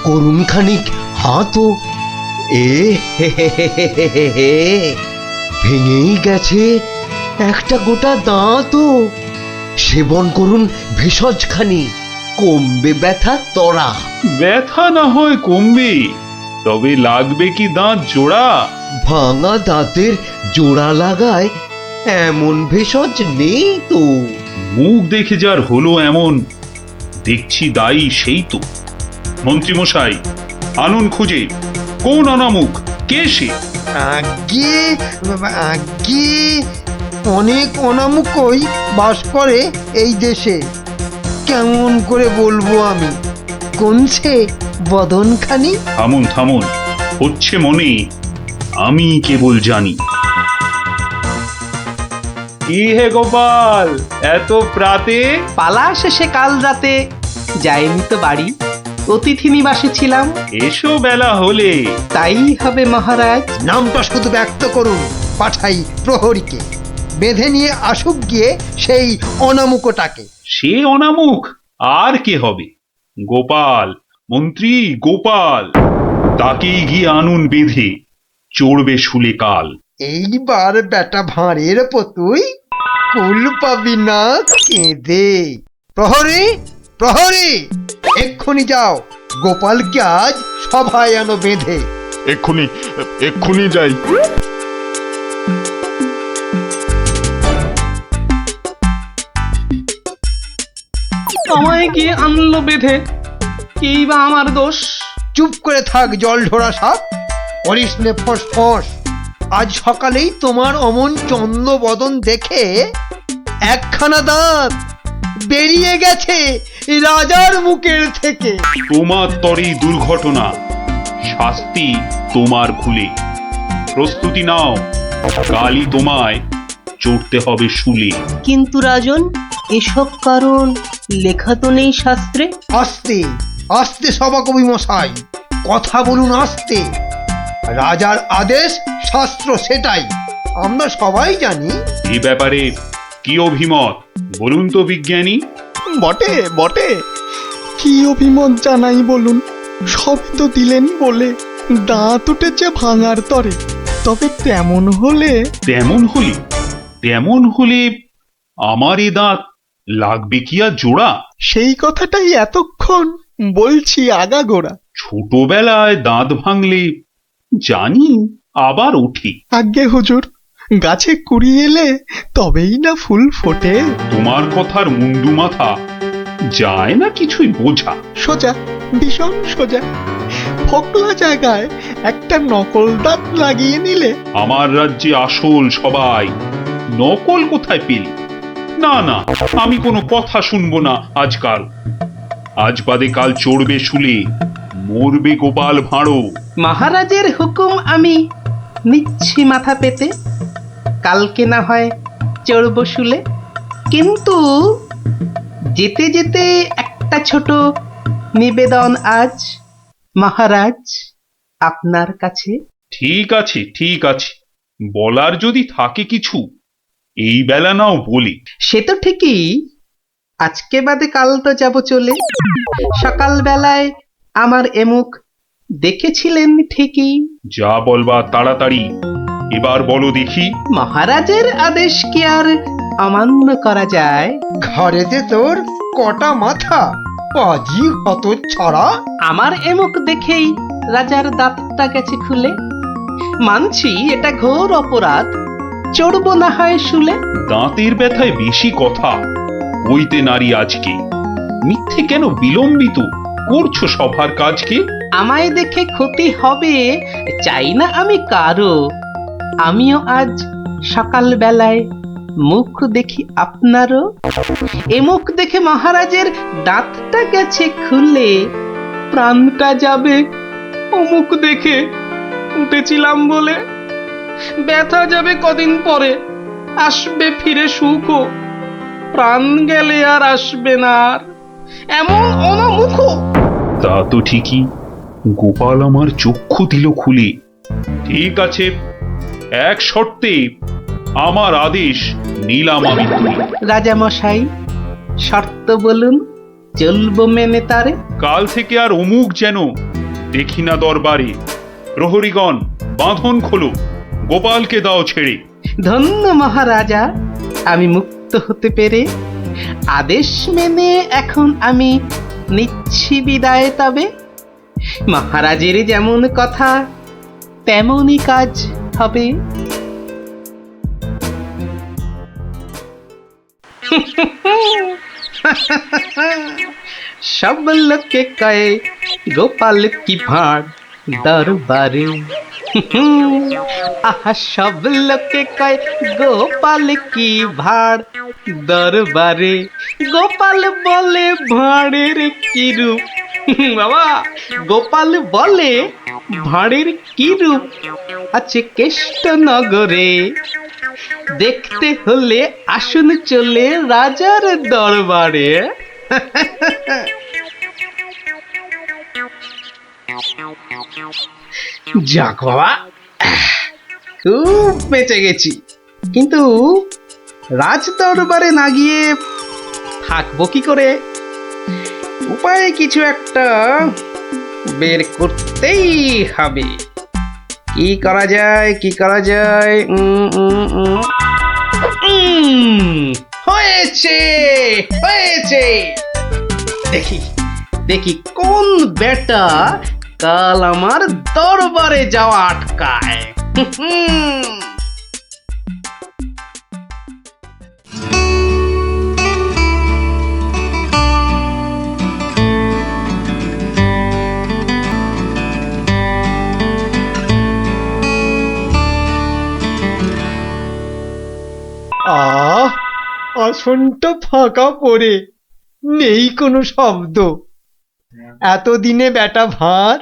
করুন খানিক হাতও। ভেঙেই গেছে একটা গোটা দাঁতও। সেবন করুন ভেষজ খানি, কমবে ব্যথা তরা। ব্যথা না হয় কমবে, তবে লাগবে কি দাঁত জোড়া? ভাঙা দাঁতের জোড়া লাগায় এমন ভেষজ নেই তো। মুখ দেখে যার হলো এমন, দেখছি দায়ী সেই তো। মন্ত্রী মশাই, আনুন খুঁজে, কোন অনামুখ, কে সে? আগে আগে অনেক অনামুকই বাস করে এই দেশে। কেমন করে বলবো আমি, কোনছে বদনখানি? থামুন থামুন, হচ্ছে মনে, আমি কেবল জানি। কি হে গোপাল, এত প্রাতে? পালা শেষে কাল রাতে যাইনি তো বাড়ি, অতিথি নিবাসে ছিলাম। এসো বেলা হলে। তাই হবে মহারাজ। নামটা শুধু ব্যক্ত করুন, পাঠাই প্রহরীকে। বেঁধে নিয়ে আসুক গিয়ে সেই অনামুকটাকে। সে অনামুখ আর কে হবে? গোপাল, মন্ত্রী গোপাল, তাকেই গিয়ে আনুন বেঁধে, চড়বে শুলে কাল। এইবার বেটা ভাঁড়ের পতুই কুল পাবি না কেঁদে। প্রহরী, প্রহরী, এক্ষুনি যাও, গোপালকে আজ সভায় আনো বেঁধে। এক্ষুনি এক্ষুনি যাই। আমায় কি আনলো বেঁধে? কি বা আমার দোষ? চুপ করে থাক জল ঢোড়া সাপ, করিস নে ফোঁস ফোঁস। আজ সকালেই তোমার অমন চন্দ্র বদন দেখে একখানা দাঁত বেরিয়ে গেছে রাজার মুখের থেকে। তোমার তরে দুর্ঘটনা, শাস্তি তোমার ভুলে। প্রস্তুতি নাও, কালই তোমায় চড়তে হবে শুলে। কিন্তু রাজন, এসব কারণ লেখা তো নেই শাস্ত্রে। আস্তে আস্তে সভাকবি মশাই, কথা বলুন আস্তে। রাজার আদেশ শাস্ত্র সেটাই আমরা সবাই জানি। এ ব্যাপারে কি অভিমত বলুন তো বিজ্ঞানী? বটে বটে, কি অভিমত জানাই বলুন? সবই তো দিলেন বলে, দাঁত উঠেছে ভাঙার তরে। তবে তেমন হলে তেমন হলে আমার এ দাঁত লাগবে কি আর জোড়া? সেই কথাটাই এতক্ষণ বলছি আগাগোড়া। ছোটবেলায় দাঁত ভাঙলে জানি আবার উঠি। আজ্ঞে হুজুর, গাছে কুড়ি এলে তবেই না ফুল ফোটে। তোমার কথার মুন্ডু মাথা যায় না কিছুই বোঝা। সোজা, ভীষণ সোজা। ফোকলা জায়গায় একটা নকল দাঁত লাগিয়ে নিলে। আমার রাজ্যে আসল সবাই, নকল কোথায় পেলি? না না, আমি কোনো কথা শুনবো না আজকাল। আজ বাদে কাল চড়বে শুলে, মরবে গোপাল ভাঁড়ো। মহারাজের হুকুম আমি নিচ্ছি মাথা পেতে, কালকে না হয় চড়ব শুলে। কিন্তু যেতে যেতে একটা ছোট নিবেদন আজ মহারাজ আপনার কাছে। ঠিক আছে ঠিক আছে, বলার যদি থাকে কিছু এই বেলা নাও বলি। সে তো ঠিকই, আজকে বাদে কাল তো যাব চলে। সকাল বেলায় আমার এমুখ দেখেছিলেন ঠিকই। যা বলবা তাড়াতাড়ি এবার বলো দেখি। মহারাজের আদেশ কি আর অমান্য করা যায়? ঘরেতে তোর কটা মাথা, পাজি হত ছড়া। আমার এমুখ দেখেই রাজার দাঁতটা গেছে খুলে। মানছি এটা ঘোর অপরাধ, চড়ব না হয় শুলে। দাঁতের ব্যথায় বেশি কথা হইতে নারী আজকে, মিথ্যে কেন বিলম্বিত করছো সভার কাজকে? আমায় দেখে ক্ষতি হবে চাই না আমি কারো। আমিও আজ সকাল বেলায় মুখ দেখি আপনারও। এ মুখ দেখে মহারাজের দাঁতটা গেছে খুলে, প্রাণটা যাবে ও মুখ দেখে উঠেছিলাম বলে। ব্যথা যাবে কদিন পরে, আসবে ফিরে সুখ। প্রাণ গেলে আর আসবে না আর এমন অনামুখ। তা তো ঠিকই, গোপাল আমার চক্ষু দিল খুলে। ঠিক আছে, এক শর্তে আমার আদেশ নিলাম আমি তুলে। রাজা মশাই, শর্ত বলুন, চলবো মেনে তারে। কাল থেকে আর অমুক যেন দেখি না দরবারে। প্রহরীগণ বাঁধন খোলো, গোপালকে দাও ছেড়ে। ধন্য মহারাজা, আমি মুক্ত হতে পেরে। আদেশ মেনে এখন আমি নিচ্ছি বিদায়। তবে মহারাজের যেমন কথা তেমনই কাজ হবে। সব লোকে কয়ে গোপাল কি ভাঁড় দরবারে। আহা, সব লোকে কয় গোপাল কি ভাঁড় দরবারে। গোপাল বলে ভাঁড়ের কি রূপ। বাবা, গোপাল বলে ভাঁড়ের কি রূপ আছে কেষ্ট নগরে। দেখতে হলে আসুন চলে রাজার দরবারে। যাক বাবা, খুব বেঁচে গেছি। কিন্তু রাজ দরবারে না গিয়ে থাকবো কি করে? উপায় কিছু একটা বের করতেই হবে। কি করা যায়, কি করা যায়? হয়েছে, হয়েছে। দেখি দেখি কোন বেটা কাল আমার দরবারে যাওয়া আটকায়। আসনটা ফাঁকা পড়ে নেই কোনো শব্দ। এতদিনে বেটা ভার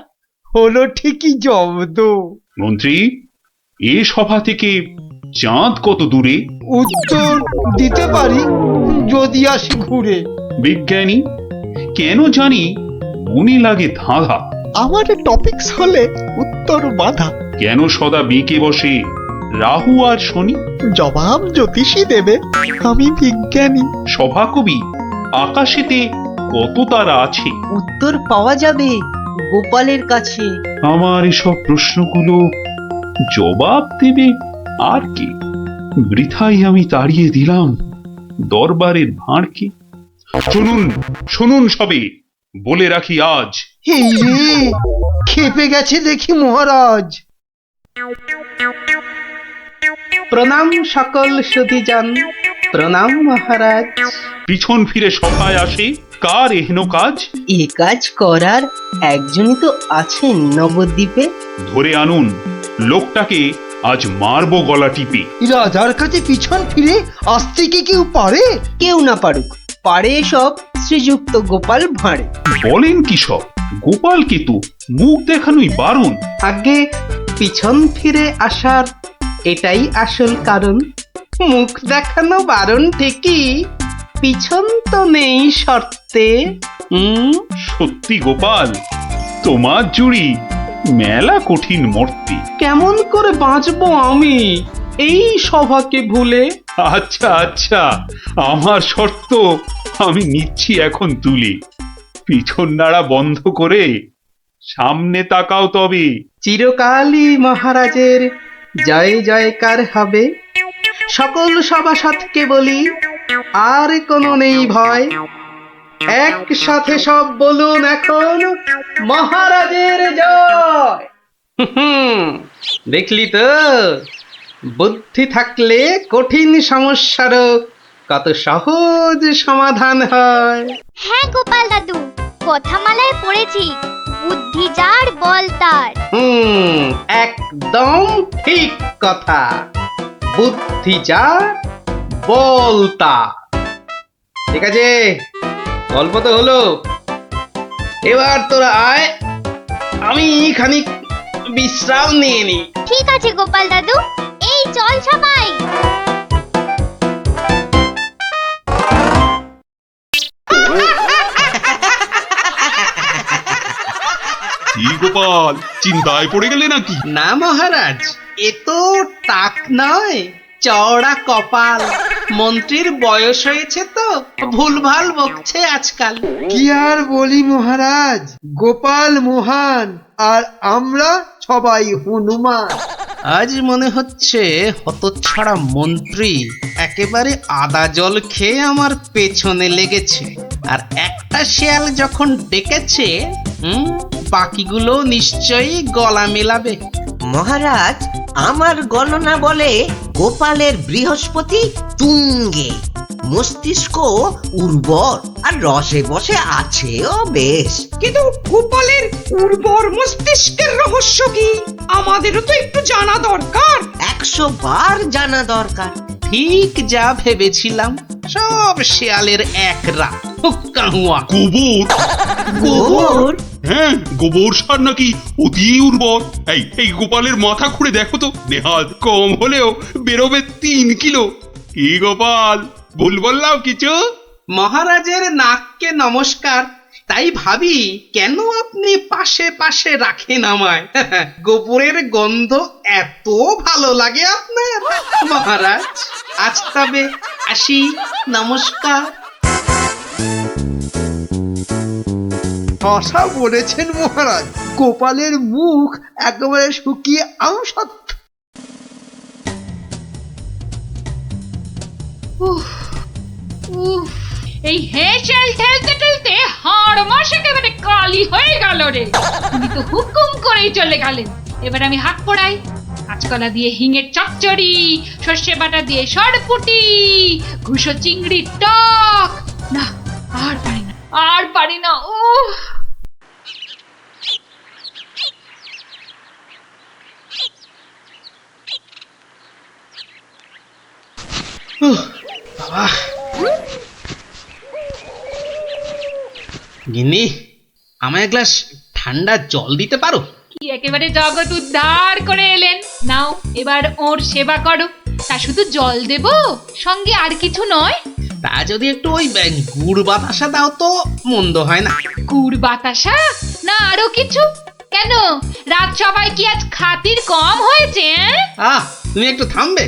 হলো ঠিকই জব্দ। মন্ত্রী, এ সভা থেকে চাঁদ কত দূরে? উত্তর দিতে পারি যদি আসি ঘুরে। বিজ্ঞানী, কেন জানি মনে লাগে ধাঁধা। আমার টপিকস হলে উত্তর বাধা। কেন সদা বেঁকে বসে রাহু আর শনি? জবাব জ্যোতিষী দেবে, আমি বিজ্ঞানী। সভাকবি, আকাশেতে কত তারা আছে? উত্তর পাওয়া যাবে গোপালের কাছে। আমার এসব প্রশ্নগুলো জবাব দেবে আর কে? বৃথাই আমি তাড়িয়ে দিলাম দরবারের ভাঁড়কে। শুনুন শুনুন সবে, বলে রাখি আজ। এই রে, খেপে গেছে দেখি মহারাজ। প্রণাম সকল সুধীজন, প্রণাম মহারাজ। পিছন ফিরে সভায় আসে কার এহেন কাজ? এ কাজ করার একজনই তো আছেন নবদ্বীপে। ধরে আনুন লোকটাকে, আজ মারবো গলা টিপে। রাজার কাছে পিছন ফিরে আসতে কি কেউ পারে? কেউ না পারুক, পারে এসব শ্রীযুক্ত গোপাল ভাঁড়ে। বলেন কি সব? গোপালকে তো মুখ দেখানোই বারণ। আগে পিছন ফিরে আসার এটাই আসল কারণ। মুখ দেখানো বারণ ঠিকই, পিছন তো নেই শর্তে। সত্যি গোপাল, তোমার জুড়ি মেলা কঠিন মর্তে। কেমন করে বাঁচবো আমি এই সভাকে ভুলে? আচ্ছা আচ্ছা, আমার শর্ত আমি নিচ্ছি এখন তুলে। পিছন নাড়া বন্ধ করে সামনে তাকাও তবে। চিরকালই মহারাজের জয় জয়কার হবে। সকল সভাসদকে বলি, আর কোনো নেই ভয়। একসাথে সব বলুন এখন, মহারাজের জয়। দেখলি তো, বুদ্ধি থাকলে কঠিন সমস্যারও কত সহজ সমাধান হয়। হ্যাঁ গোপাল দাদু, কথামালায় পড়েছি, বুদ্ধি যার বল তার। একদম ঠিক কথা। বুদ্ধি যা বল তা। ঠিক আছে, গল্প তো হলো, এবার তোরা আয়, আমি খানিক বিশ্রাম নিয়ে নি। ঠিক আছে গোপাল দাদু, এই চল সবাই। কি গোপাল, চিন্তায় পড়ে গেলে নাকি? না মহারাজ, এ তো টাক নয়, চওড়া কপাল। মন্ত্রীর বয়স হয়েছে তো ভুলভাল বকছে আজকাল। কি আর বলি মহারাজ, গোপাল মহান আর আমরা সবাই হনুমান। আজ মনে হচ্ছে হতচ্ছাড়া মন্ত্রী একেবারে আদা জল খেয়ে আমার পেছনে লেগেছে। আর একটা শেয়াল যখন ডেকেছে, বাকিগুলো নিশ্চয়ই গলা মেলাবে। মহারাজ, আমার গণনা বলে গোপালের বৃহস্পতি তুঙ্গে, মস্তিষ্ক উর্বর আর রসে বসে আছেও বেশ। কিন্তু গোপালের উর্বর মস্তিষ্কের রহস্য কি আমাদেরও তো একটু জানা দরকার। 100 বার জানা দরকার। ঠিক যা ভেবেছিলাম, সব শেয়ালের এক রাত। হুক্কাহুয়া। গোবর? গোবর? হ্যাঁ, গোবর সার নাকি অতি উর্বর। এই গোপালের মাথা খুঁড়ে দেখো তো, নেহাত কম হলেও বেরোবে 3 কিলো। কি গোপাল, ভুল বললাম কিছু? মহারাজের নাককে নমস্কার। তাই ভাবি কেন আপনি পাশে পাশে রাখেন আমায়। গোবরের গন্ধ এত ভালো লাগে আপনার মহারাজ। আজ তবে আসি, নমস্কার। আশা বলেছেন মহারাজ, গোপালের মুখ একেবারে শুকিয়ে আমসত্ব। এই হেসেল ঠেলতে ঠেলতে হাড় মাস একেবারে কালি হয়ে গেল রে। তুমি তো হুকুম করেই চলে গেলেন। এবার আমি হাত পড়াই। কাঁচকলা দিয়ে হিঙের চচ্চড়ি, সর্ষে বাটা দিয়ে সরপুটি, ঘুষো চিংড়ির টক। না, আর পারি না, আর পারি না। উফ, বাবা, গিন্নি, আমায় এক গ্লাস ঠান্ডা জল দিতে পারো? কি একেবারে জগৎ উদ্ধার করে এলেন। নাও, এবার ওর সেবা করো। তা শুধু জল দেব, সঙ্গে আর কিছু নয়? তা যদি একটু ওই গুড় বাতাসা দাও তো মন্দ হয় না। গুড় বাতাসা না আরো কিছু? কেন, রাত সবাই কি আজ খাতির কম হয়েছে? তুমি একটু থামবে?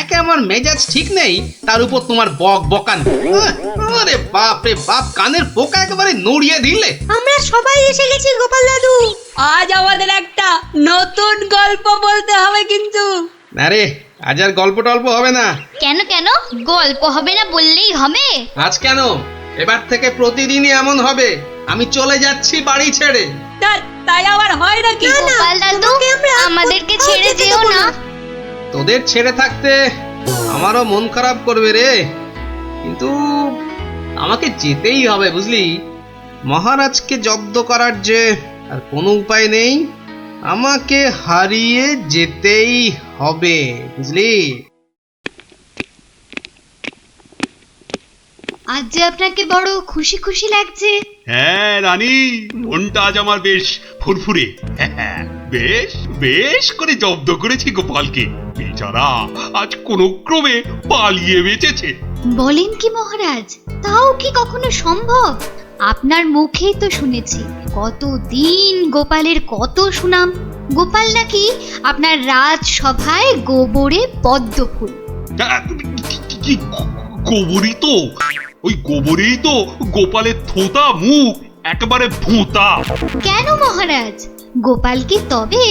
একে আমার মেজাজ ঠিক নেই, তার উপর তোমার বক বকান। আরে বাপ রে বাপ, কানের পোকা একেবারে নড়িয়ে দিলে। আমরা সবাই এসে গেছি গোপাল দাদু। আজ আমাদের একটা নতুন গল্প বলতে হবে কিন্তু। আরে আজ আর গল্প টল্প হবে না। কেন কেন গল্প হবে না বললেই হবে? আজ কেন, এবার থেকে প্রতিদিনই এমন হবে। আমি চলে যাচ্ছি বাড়ি ছেড়ে। তাই আবার হয় নাকি? গোপাল দাদু, আমাদেরকে ছেড়ে যেও না। তোদের ছেড়ে থাকতে আমারও মন খারাপ করবে রে, কিন্তু আমাকে যেতেই হবে বুঝলি। মহারাজকে জব্দ করার যে আর কোনো উপায় নেই, আমাকে হারিয়ে যেতেই হবে বুঝলি। আজ যে আপনাকে বড় খুশি খুশি লাগছে। হ্যাঁ রানী, মনটা আজ আমার বেশ ফুরফুরে। হ্যাঁ, বেশ বেশ করে জব্দ করেছি গোপালকে। বেচারা আজ কোন ক্রমে পালিয়ে বেঁচেছে। বলেন কি মহারাজ, তাও কি কখনো সম্ভব? আপনার মুখেই তো শুনেছি কতদিন গোপালের কত সুনাম। গোপাল নাকি আপনার রাজসভায় গোবরে পদ্ম ফুল। গোবরই তো, ওই গোবরেই তো গোপালের থোতা মুখ একেবারে ভোঁতা। কেন মহারাজ, গোপাল কি তবে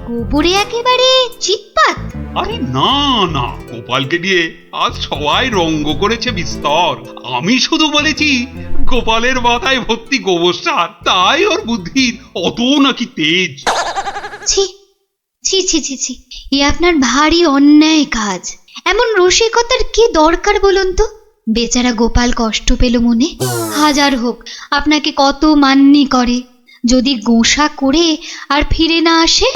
গোবরে একেবারে চিৎপাত? আরে না না, গোপালকে দিয়ে আজ সবাই রঙ্গ করেছে বিস্তর। আমি শুধু বলেছি গোপালের মাথায় ভর্তি গোবর সার, তাই ওর বুদ্ধির অত নাকি তেজ। ছি ছি ছি ছি ছি, এ আপনার ভারী অন্যায় কাজ। এমন রসিকতার কি দরকার বলুন তো? বেচারা গোপাল কষ্ট পেল মনে। হাজার হোক আপনাকে কত মান্যি করে, যদি গোসা করে আর ফিরে না আসে।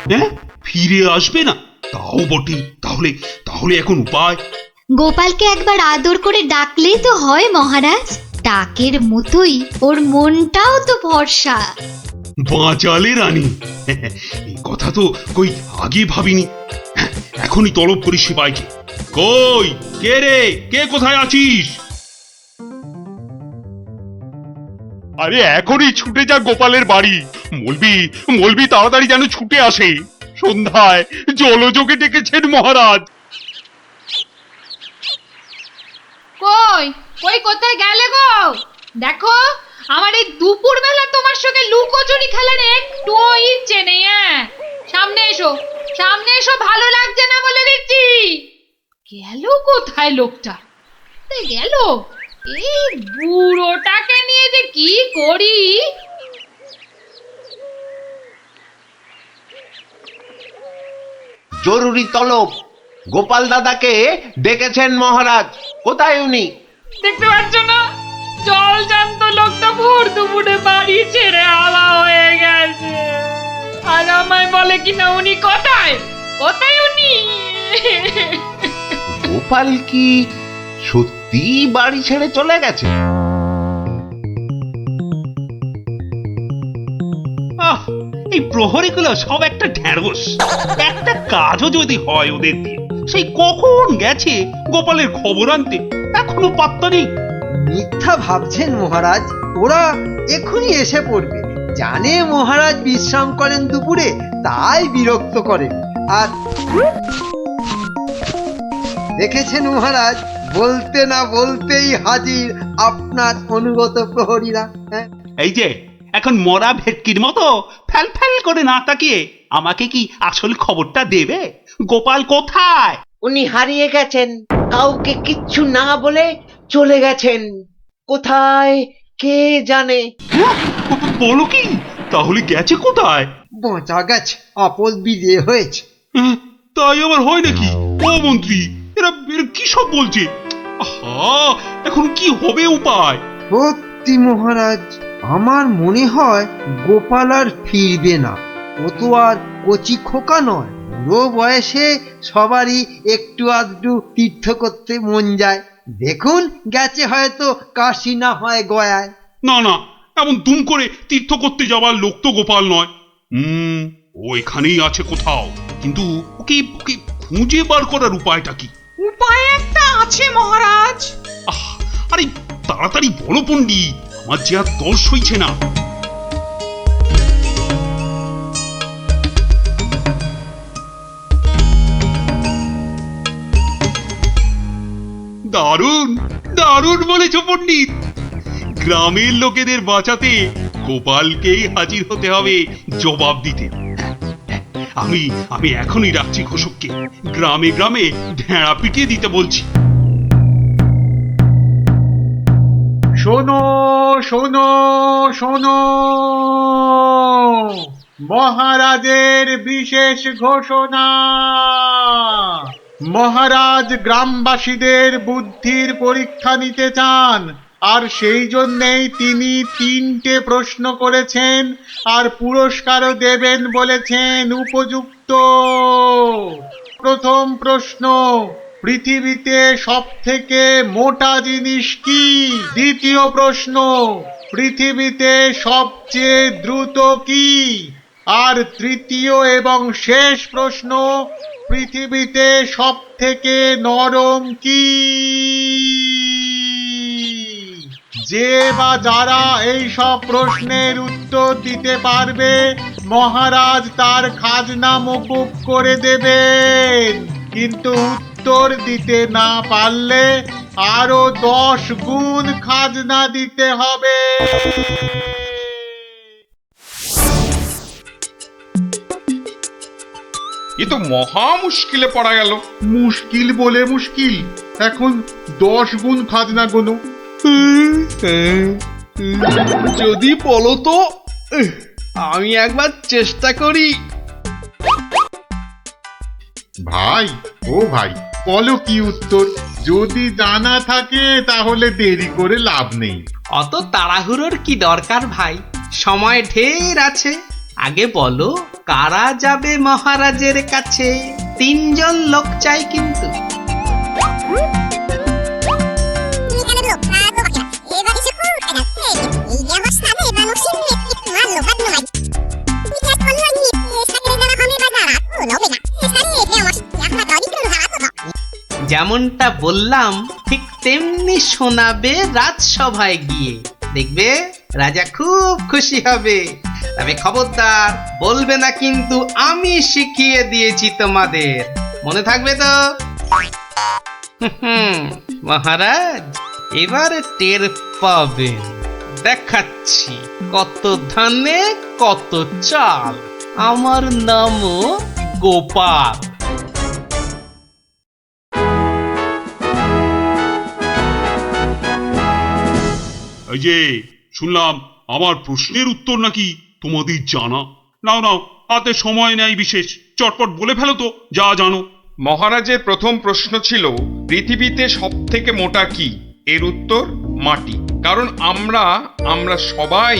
হ্যাঁ, ফিরে আসবে না? তাও বটে। তাহলে তাহলে এখন উপায়? গোপালকে একবার আদর করে ডাকলেই তো হয় মহারাজ। ডাকের মতোই ওর মনটাও তো ভরসা। বাঁচালে রানী, এই কথা তো কই আগে ভাবিনি। এখনই তলব করি সিপাইকে। কই, কে রে, কে কোথায় আছিস? আরে এখনই ছুটে যা গোপালের বাড়ি। মলবি তাড়াতাড়ি যেন ছুটে আসে। সন্ধ্যায় জলযোগে ডেকেছেন মহারাজ। কই কই কোথায় গেলে গো? দেখো, আমার এই দুপুর বেলা তোমার সঙ্গে লুকোচুরি খেলার একটু ইচ্ছে নেই। সামনে এসো, সামনে এসো, ভালো লাগছে না বলে দিচ্ছি। গেল কোথায় লোকটা? গেল, এই বুড়োটাকে নিয়ে যে কি করি। জরুরি তলব, গোপাল দাদাকে ডেকেছেন মহারাজ। কোথায় উনি? দেখতে পাচ্ছ না, জল জান্ত লোকটা ভোর দুপুরে বাড়ি ছেড়ে আলা হয়ে গেছে। আর আমায় বলে কিনা উনি কোথায়, কোথায় উনি? গোপাল কি সত্যি বাড়ি ছেড়ে চলে গেছে? এই প্রহরীগুলো সব একটা ঢ্যাঁড়স। একটা কাজও যদি হয় ওদের দিয়ে, সেই কখন গেছে গোপালের খবর আনতে, এখনো পাত্তা নেই। মিথ্যা ভাবছেন মহারাজ, ওরা এখনই এসে পড়বে। জানে মহারাজ বিশ্রাম করেন দুপুরে, তাই বিরক্ত করেন। আর দেখেছেন মহারাজ, বলতে না বলতেই হাজির আপনার অনুগত প্রহরীরা। হ্যাঁ, এই যে এখন মরা ভেটকির মতো ফ্যাল ফ্যাল করে না তাকিয়ে আমাকে কি আসল খবরটা দেবে? গোপাল কোথায়? উনি হারিয়ে গেছেন, কাউকে কিচ্ছু না বলে চলে গেছেন। কোথায় কে জানে। বলো কি? তাহলে গেছে কোথায়? বাঁচা গেছে, আপদ বিজে হয়েছে। তাই আবার হয় নাকি? ও মন্ত্রী, এরা কি সব বলছে? আহা, এখন কি হবে উপায়? সত্যি মহারাজ, আমার মনে হয় গোপাল আর ফিরবে না। ও তো আর কচি খোকা নয়, বুড়ো বয়সে সবারই একটু আধটু তীর্থ করতে মন যায়। দেখুন, গেছে হয়তো কাশি না হয় গয়ায়। না না, এমন দুম করে তীর্থ করতে যাওয়ার লোক তো গোপাল নয়। ও এখানেই আছে কোথাও, কিন্তু ওকে ওকে খুঁজে বার করার উপায়টা কি? উপায় একটা আছে মহারাজ। আরে তাড়াতাড়ি বলো পণ্ডিত, আমার যে আর দর্শ হইছে না। দারুণ দারুণ বলেছ পণ্ডিত। গ্রামের লোকেদের বাঁচাতে গোপালকেই হাজির হতে হবে জবাব দিতে। আমি আমি এখনই রাখছি ঘোষককে, গ্রামে গ্রামে ঢেঁড়া পিটিয়ে দিতে বলছি। শোনো শোনো শোনো, মহারাজের বিশেষ ঘোষণা। মহারাজ গ্রামবাসীদের বুদ্ধির পরীক্ষা নিতে চান, আর সেই জন্যেই তিনি 3টে প্রশ্ন করেছেন, আর পুরস্কারও দেবেন বলেছেন উপযুক্ত। প্রথম প্রশ্ন, পৃথিবীতে সবথেকে মোটা জিনিস কি? দ্বিতীয় প্রশ্ন, পৃথিবীতে সবচেয়ে দ্রুত কি? আর তৃতীয় এবং শেষ প্রশ্ন, পৃথিবীতে সবথেকে নরম কি? যে বা যারা এই সব প্রশ্নের উত্তর দিতে পারবে, মহারাজ তার খাজনা মকুব করে দেবেন। কিন্তু উত্তর দিতে না পারলে আরো 10 গুণ খাজনা দিতে হবে। এ তো মহা মুশকিলে পড়া গেল। মুশকিল বলে মুশকিল, এখন 10 গুণ খাজনা গোনো। যদি বলো তো, আমি একবার চেষ্টা করি। ভাই, ও ভাই, বলো কি উত্তর? যদি জানা থাকে তাহলে দেরি করে লাভ নেই। অত তাড়াহুড়োর কি দরকার ভাই, সময় ঢের আছে। আগে বলো, কারা যাবে মহারাজের কাছে? 3 জন লোক চাই কিন্তু। যেমনটা বললাম ঠিক তেমনি শোনাবে রাজসভায় গিয়ে, দেখবে রাজা খুব খুশি হবে। তবে খবরদার বলবে না কিন্তু আমি শিখিয়ে দিয়েছি তোমাদের, মনে থাকবে তো? মহারাজ, এবারে টের পাবেন। দেখাচ্ছি কত ধানে কত চাল, আমার নামও গোপাল। এই যে শুনলাম আমার প্রশ্নের উত্তর নাকি তোমাদের জানা। নাও নাও, হাতে সময় নেই বিশেষ, চটপট বলে ফেলো তো যা জানো। মহারাজের প্রথম প্রশ্ন ছিল, পৃথিবীতে সবথেকে মোটা কি? এর উত্তর মাটি। কারণ আমরা সবাই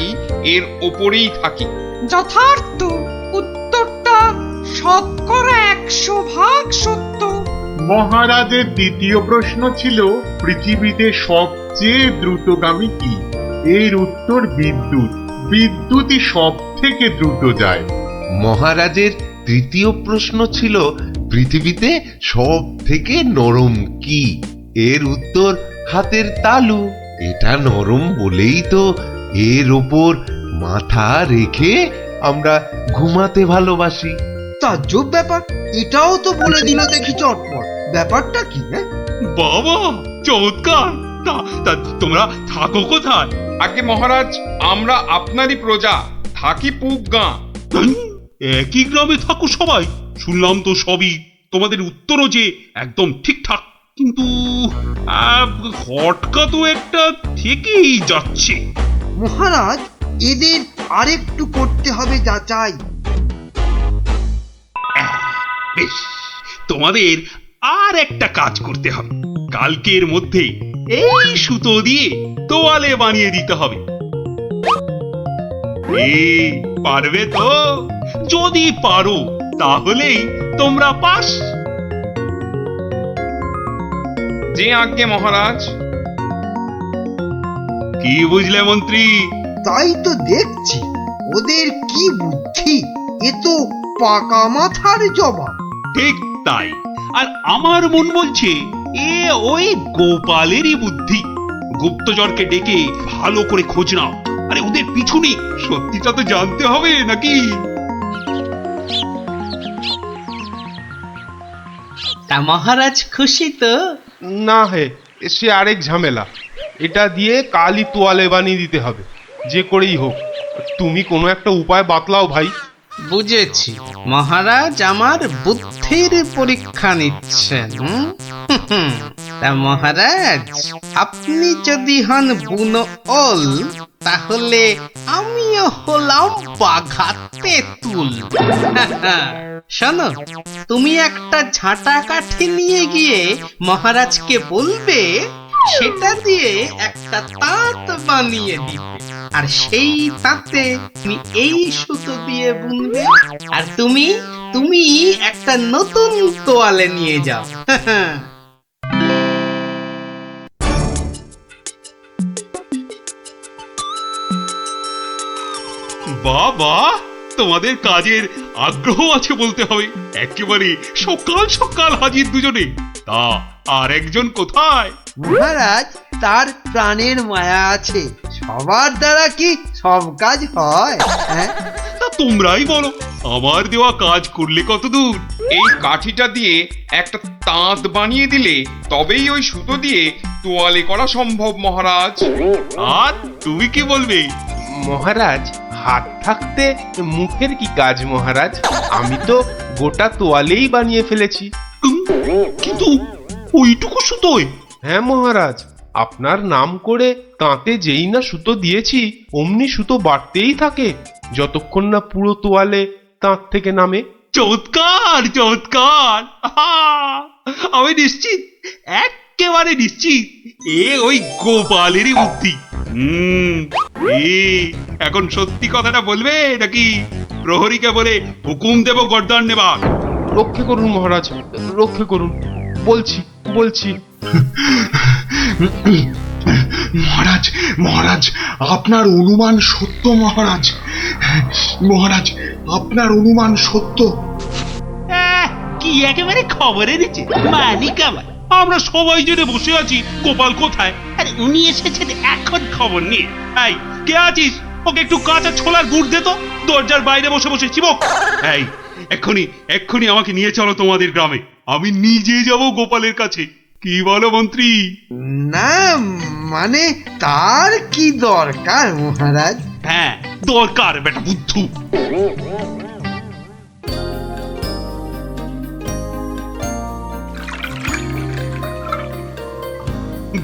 এর ওপরেই থাকি। যথার্থ, উত্তরটা শতকরা 100% সত্য। মহারাজের দ্বিতীয় প্রশ্ন ছিল, পৃথিবীতে সবচেয়ে দ্রুতগামী কি? এর উত্তর বিদ্যুৎ। বিদ্যুৎই সব থেকে দ্রুত যায়। মহারাজের তৃতীয় প্রশ্ন ছিল, পৃথিবীতে সব থেকে নরম কি? এর উত্তর হাতের তালু। এটা নরম বলেই তো এর ওপর মাথা রেখে আমরা ঘুমাতে ভালোবাসি। তাজ্জব ব্যাপার, এটাও তো বলে দিল দেখি চটপট। ব্যাপারটা কি? বাবা, চমৎকার। তা তা তোমরা থাকো কোথায়? আগে মহারাজ, আমরা আপনারই প্রজা, থাকি পুব গাঁ। একই গ্রামে থাকো সবাই? শুনলাম তো সবই, তোমাদের উত্তরও যে একদম ঠিকঠাক, কিন্তু খটকা তো একটা থেকেই যাচ্ছে। মহারাজ, এদের আরেকটু করতে হবে যাচাই। বেশ, তোমাদের আর একটা কাজ করতে হবে। কালকের মধ্যে এই সুতো দিয়ে তোয়ালে বানিয়ে দিতে হবে। পারবে তো? যদি পারো তাহলেই তোমরা পাস। জি আজ্ঞে মহারাজ। কি বুঝলে মন্ত্রী? তাই তো দেখছি, ওদের কি বুদ্ধি! এ তো পাকা মাথার জবাব। ঠিক তাই। আর আমার মন বলছে এ ওই গোপালেরই বুদ্ধি। গুপ্তচরকে ডেকে ভালো করে খোঁজ নাও। আরে ওদের পিছনে সত্যিটা তো জানতে হবে নাকি? তা মহারাজ খুশি তো? না হে, সে আরেক ঝামেলা। এটা দিয়ে কালই তোয়ালে বানিয়ে দিতে হবে, যে করেই হোক। তুমি কোনো একটা উপায় বাতলাও ভাই। বুঝেছি, মহারাজ আমার বুদ্ধির পরীক্ষা নিচ্ছেন। তা মহারাজ, আপনি যদি হন বুনো ওল, তাহলে আমিও হলাম বাঘা তেঁতুল। শোনো, তুমি একটা ঝাঁটা কাঠি নিয়ে গিয়ে মহারাজকে বলবে সেটা দিয়ে একটা তাঁত বানিয়ে দিতে, আর সেই তাঁতে তুমি এই সুতো দিয়ে বুনবে, আর তুমি একটা নতুন তোয়ালে নিয়ে যাও। বাবা, তোমাদের কাজের আগ্রহ আছে বলতে হবে। একেবারে সকাল সকাল হাজির দুজনে। তা আর একজন কোথায়? মহারাজ, তার প্রাণের মায়া আছে, সবার দ্বারা কি সব কাজ হয়? তা তোমরাই বলো, আমার দেওয়া কাজ করলে কত দূর? এই কাঠিটা দিয়ে একটা তাঁত বানিয়ে দিলে তবেই ওই সুতো দিয়ে তোয়ালে করা সম্ভব মহারাজ। আর তুমি কি বলবে? মহারাজ, হাত থাকতে মুখের কি কাজ মহারাজ? আমি তো গোটা তোয়ালেই বানিয়ে ফেলেছি। কিন্তু ওইটুকু সুতোয়? হ্যাঁ মহারাজ, আপনার নাম করে তাঁতে যেই না সুতো দিয়েছি, অমনি সুতো বাড়তেই থাকে, যতক্ষণ না পুরো তোয়ালে তাঁত থেকে নামে। চমৎকার চমৎকার। আমি নিশ্চিত, একেবারে নিশ্চিত এ ওই গোপালেরই বুদ্ধি। এখন সত্যি কথাটা বলবে নাকি প্রহরীকে বলে হুকুম দেব গর্দান নেবার? রক্ষে করুন মহারাজ, রক্ষে করুন। বলছি বলছি। মহারাজ, মহারাজ, আপনার অনুমান সত্য মহারাজ। মহারাজ, আপনার অনুমান সত্য। কি একেবারে খবরে দিচ্ছে মালিক আমার। আমরা সবাই জেনে বসে আছি গোপাল কোথায়, আরে উনি এসেছেন এখন খবর নিয়ে। এই কে আছিস? ওকে একটু কাঁচা ছোলার গুড় দে তো, দরজার বাইরে বসে বসে চিবক। এই এক্ষুনি আমাকে নিয়ে চলো তোমাদের গ্রামে, আমি নিজে যাব গোপালের কাছে। কি বলো মন্ত্রী? না মানে, তার কি দরকার মহারাজ? হ্যাঁ দরকার বেটা বুদ্ধু।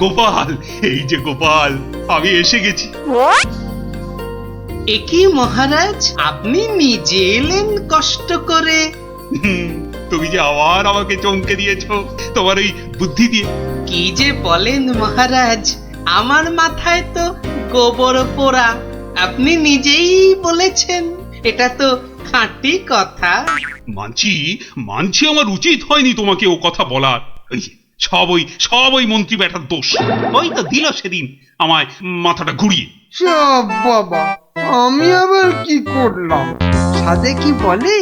গোপাল, এই যে গোপাল, আমি এসে গেছি। একই মহারাজ, আপনি নিজে এলেন কষ্ট করে? তুমি যে আবার আমাকে চমকে দিয়েছো তোমার ওই বুদ্ধি দিয়ে। কি যে বলেন মহারাজ, আমার মাথায় তো গোবর পোড়া। আপনি নিজেই বলেছেন, এটা তো খাঁটি কথা। মানছি আমার উচিত হয়নি তোমাকে ও কথা বলার। সব ওই মন্ত্রী ব্যাটার দোষ। ওই তো দিল সেদিন আমায় মাথাটা ঘুরিয়ে। সব বাবা, আমি আবার কি করলাম? সাধে কি বলে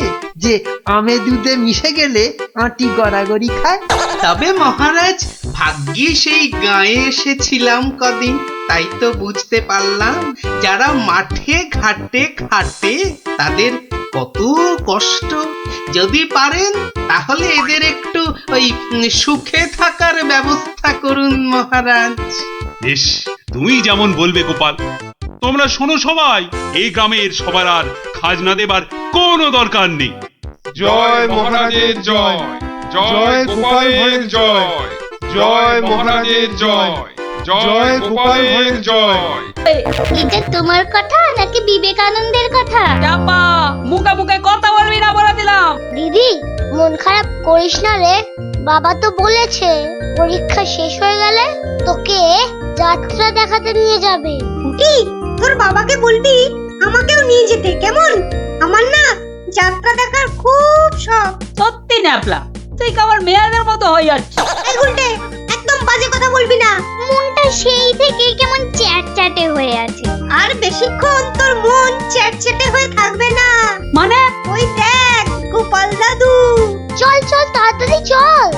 যে আমে দুধে মিশে গেলে আটি গড়াগড়ি খায়। তবে মহারাজ, ভাগ্যে সেই গায়ে এসেছিলাম কদিন, তাই তো বুঝতে পারলাম যারা মাঠে ঘাটে খাটে তাদের কত কষ্ট। যদি পারেন তাহলে এদের একটু ওই সুখে থাকার ব্যবস্থা করুন মহারাজ। বেশ, তুমি যেমন বলবে গোপাল। তোমরা শোনো সবাই, এই গ্রামের সবার আর খাজনা দেবার কোনো দরকার নেই। জয় মহারাজের জয়, জয় গোপাল ভাঁড়ের জয়, জয় মহারাজের জয়, জয় গোপাল ভাঁড়ের জয়। এটা তোমার কথা নাকি বিবেকানন্দের কথা? চাপা, মুখে মুখে কথা বলবি না বলে দিলাম। দিদি মন খারাপ করিস না রে, বাবা তো বলেছে পরীক্ষা শেষ হয়ে গেলে তোকে যাত্রা দেখাতে নিয়ে যাবে। কি তোর বাবাকে বলবি আমাকেও নিয়ে যেতে, কেমন? আমার না যাত্রা দেখার খুব শখ। সত্যি ন্যাপলা, তুই কেমন মেয়েদের মতো হয়ে যাচ্ছিস। এই উল্টে একদম বাজে কথা বলবি না। মনটা সেই থেকে কেমন চ্যাটচ্যাটে হয়ে আছে। আর বেশিক্ষণ তোর মন চ্যাটচ্যাটে হয়ে থাকবে না। মানে ওই দেখ গোপাল দাদু। চল চল তাড়াতাড়ি চল।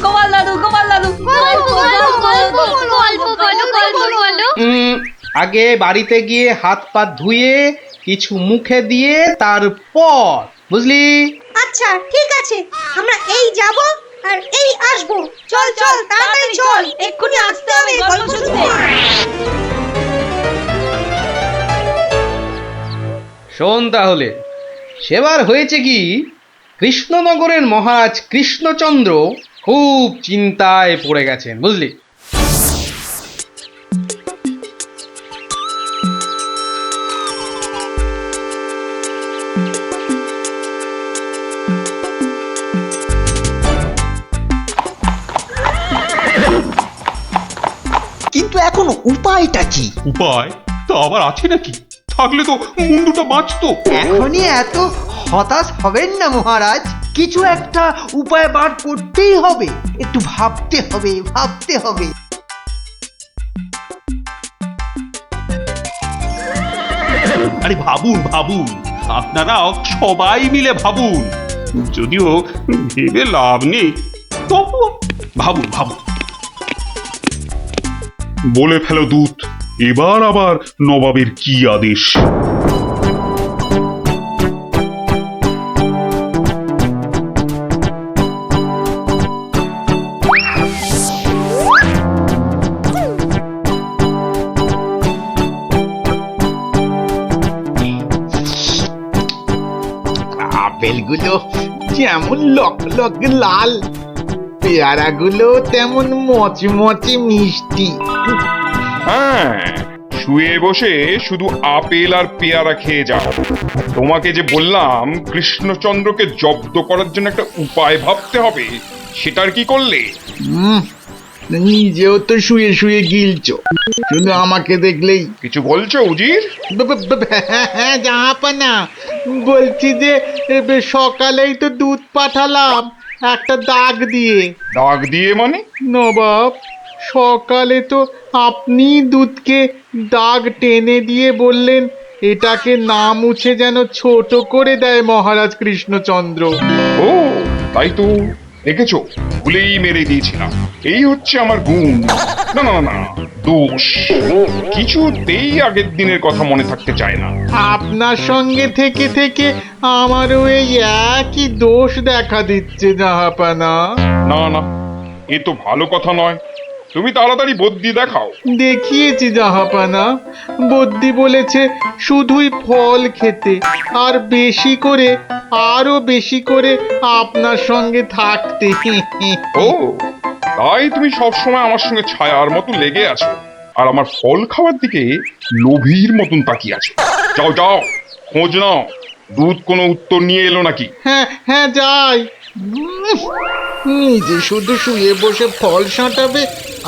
গোপাল দাদু, গোপাল দাদু, গল্প বলো। আগে বাড়িতে গিয়ে হাত পা ধুয়ে কিছু মুখে দিয়ে তারপর, বুঝলি? আচ্ছা ঠিক আছে, আমরা এই যাব আর এই আসবো। চল চল তাড়াতাড়ি চল, এক্ষুনি আসতে হবে গল্প শুনতে। শোন তাহলে, সেবার হয়েছে কি, কৃষ্ণনগরের মহারাজ কৃষ্ণচন্দ্র খুব চিন্তায় পড়ে গেছেন, বুঝলি? কিন্তু এখন উপায়টা কি? উপায় তো আবার আছে নাকি? থাকলে তো মুন্ডুটা বাঁচতো। এখনই এত হতাশ হবেন না মহারাজ, কিছু একটা উপায় বার করতেই হবে। একটু ভাবতে হবে, ভাবতে হবে। আরে ভাবুন ভাবুন, আপনারাও সবাই মিলে ভাবুন। যদিও ভেবে লাভ নেই, তবুও ভাবুন ভাবুন। বলে ফেলো দূত, এবার আবার নবাবের কি আদেশ? আপেলগুলো যেমন লক লক লাল, পেয়ারাগুলো তেমন মচমচে মিষ্টি। হ্যাঁ, শুয়ে বসে শুধু আপেল আর পেয়ারা খেয়ে যাও। তোমাকে যে বললাম কৃষ্ণচন্দ্রকে জব্দ করার জন্য একটা উপায় ভাবতে হবে, সেটার কি করলে? নিজেও তো শুয়ে শুয়ে গিলছো, শুধু আমাকে দেখলেই। কিছু বলছো উজির? হ্যাঁ জাহাপানা, বলছি যে সকালেই তো দুধ পাঠালাম একটা দাগ দিয়ে। দাগ দিয়ে মানে? নবাব, সকালে তো আপনি দুধকে দাগ টেনে দিয়ে বললেন এটাকে না মুছে যেন ছোট করে দেয় মহারাজ কৃষ্ণচন্দ্র। ও তাই তো, দেখেছো, ভুলেই মেরে দিয়েছিলাম। এই হচ্ছে আমার গুণ, না না না দোষ। কিছুতেই আগের দিনের কথা মনে থাকতে চায় না। আপনার সঙ্গে থেকে থেকে আমারও এই একই দোষ দেখা দিচ্ছে জাহাপানা। না না, এ তো ভালো কথা নয়। তুমি তাড়াতাড়ি বদ্যি দেখাও। দেখিয়েছি জাহাপানা, বদ্যি বলেছে শুধুই ফল খেতে, আর বেশি করে, আরো বেশি করে আপনার সঙ্গে থাকতে। ও তাই তুমি সবসময় আমার সঙ্গে ছায়ার মতো লেগে আছো, আর আমার ফল খাওয়ার দিকে লোভীর মতন তাকিয়ে আছো। যাও যাও, খোঁজ নাও, দুধ কোনো উত্তর নিয়ে এলো নাকি। হ্যাঁ হ্যাঁ যাই। নিজে শুধু শুয়ে বসে ফল সাঁটাবে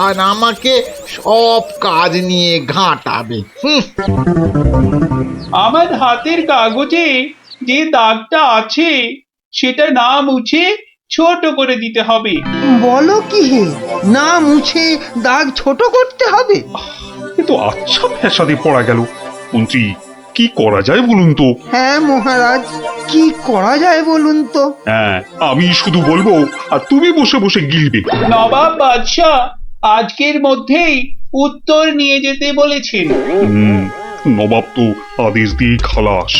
আর আমাকে সব কাজ নিয়ে ঘাঁটাবে। আমার হাতের কাগজে যে দাগটা আছে সেটা না মুছে ছোট করে দিতে হবে। বলো কি হে, না মুছে দাগ ছোট করতে হবে? এ তো আচ্ছা ফ্যাসাদে পড়া গেল। মন্ত্রী, কি করা যায় বলুন তো? হ্যাঁ মহারাজ, কি করা যায় বলুন তো? হ্যাঁ, আমি শুধু বলবো আর তুমি বসে বসে গিলবে। নবাব বাদশাহ আজকের মধ্যেই উত্তর নিয়ে যেতে বলেছেন। নবাব তো আদেশ দিয়ে খালাস,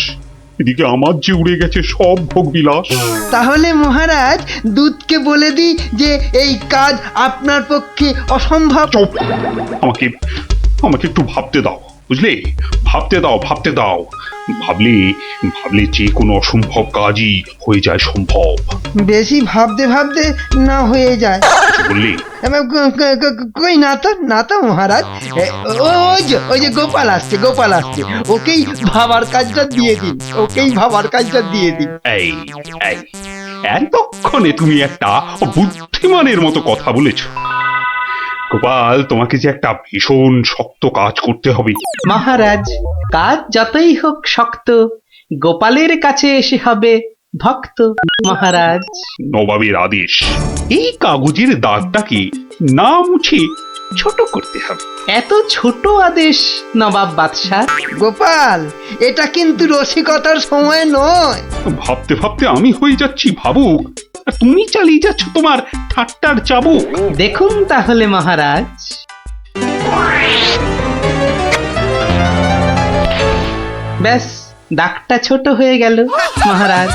এদিকে আমার যে উড়ে গেছে সব ভোগ বিলাস। তাহলে মহারাজ দূতকে বলে দিই যে এই কাজ আপনার পক্ষে অসম্ভব। চুপ! আমাকে আমাকে একটু ভাবতে দাও, বুঝলে? ভাবতে দাও। ভাবলে যে কোনো অসম্ভব কাজই হয়ে যায় সম্ভব। বেশি ভাবতে ভাবতে না হয়ে যায়। বললে কই না তো মহারাজ, ওই যে গোপাল আসছে, ওকেই ভাবার কাজটা দিয়ে দিন। এই এতক্ষণে তুমি একটা বুদ্ধিমানের মতো কথা বলেছ। গোপাল, তোমাকে যে একটা ভীষণ শক্ত কাজ করতে হবে। মহারাজ, কাজ যতই হোক শক্ত, গোপালের কাছে এসে হবে ভক্ত। মহারাজ, নবাবের আদেশ, এই কাগজের দাগটাকে না মুছে ছোট করতে হবে। এত ছোট আদেশ নবাব বাদশাহ? গোপাল, এটা কিন্তু রসিকতার সময় নয়। ভাবতে ভাবতে আমি হয়ে যাচ্ছি ভাবুক, আর তুমি চালিয়ে যাচ্ছ তোমার ঠাট্টার চাবুক। দেখুন তাহলে মহারাজ। ব্যাস, দাগটা ছোট হয়ে গেল মহারাজ।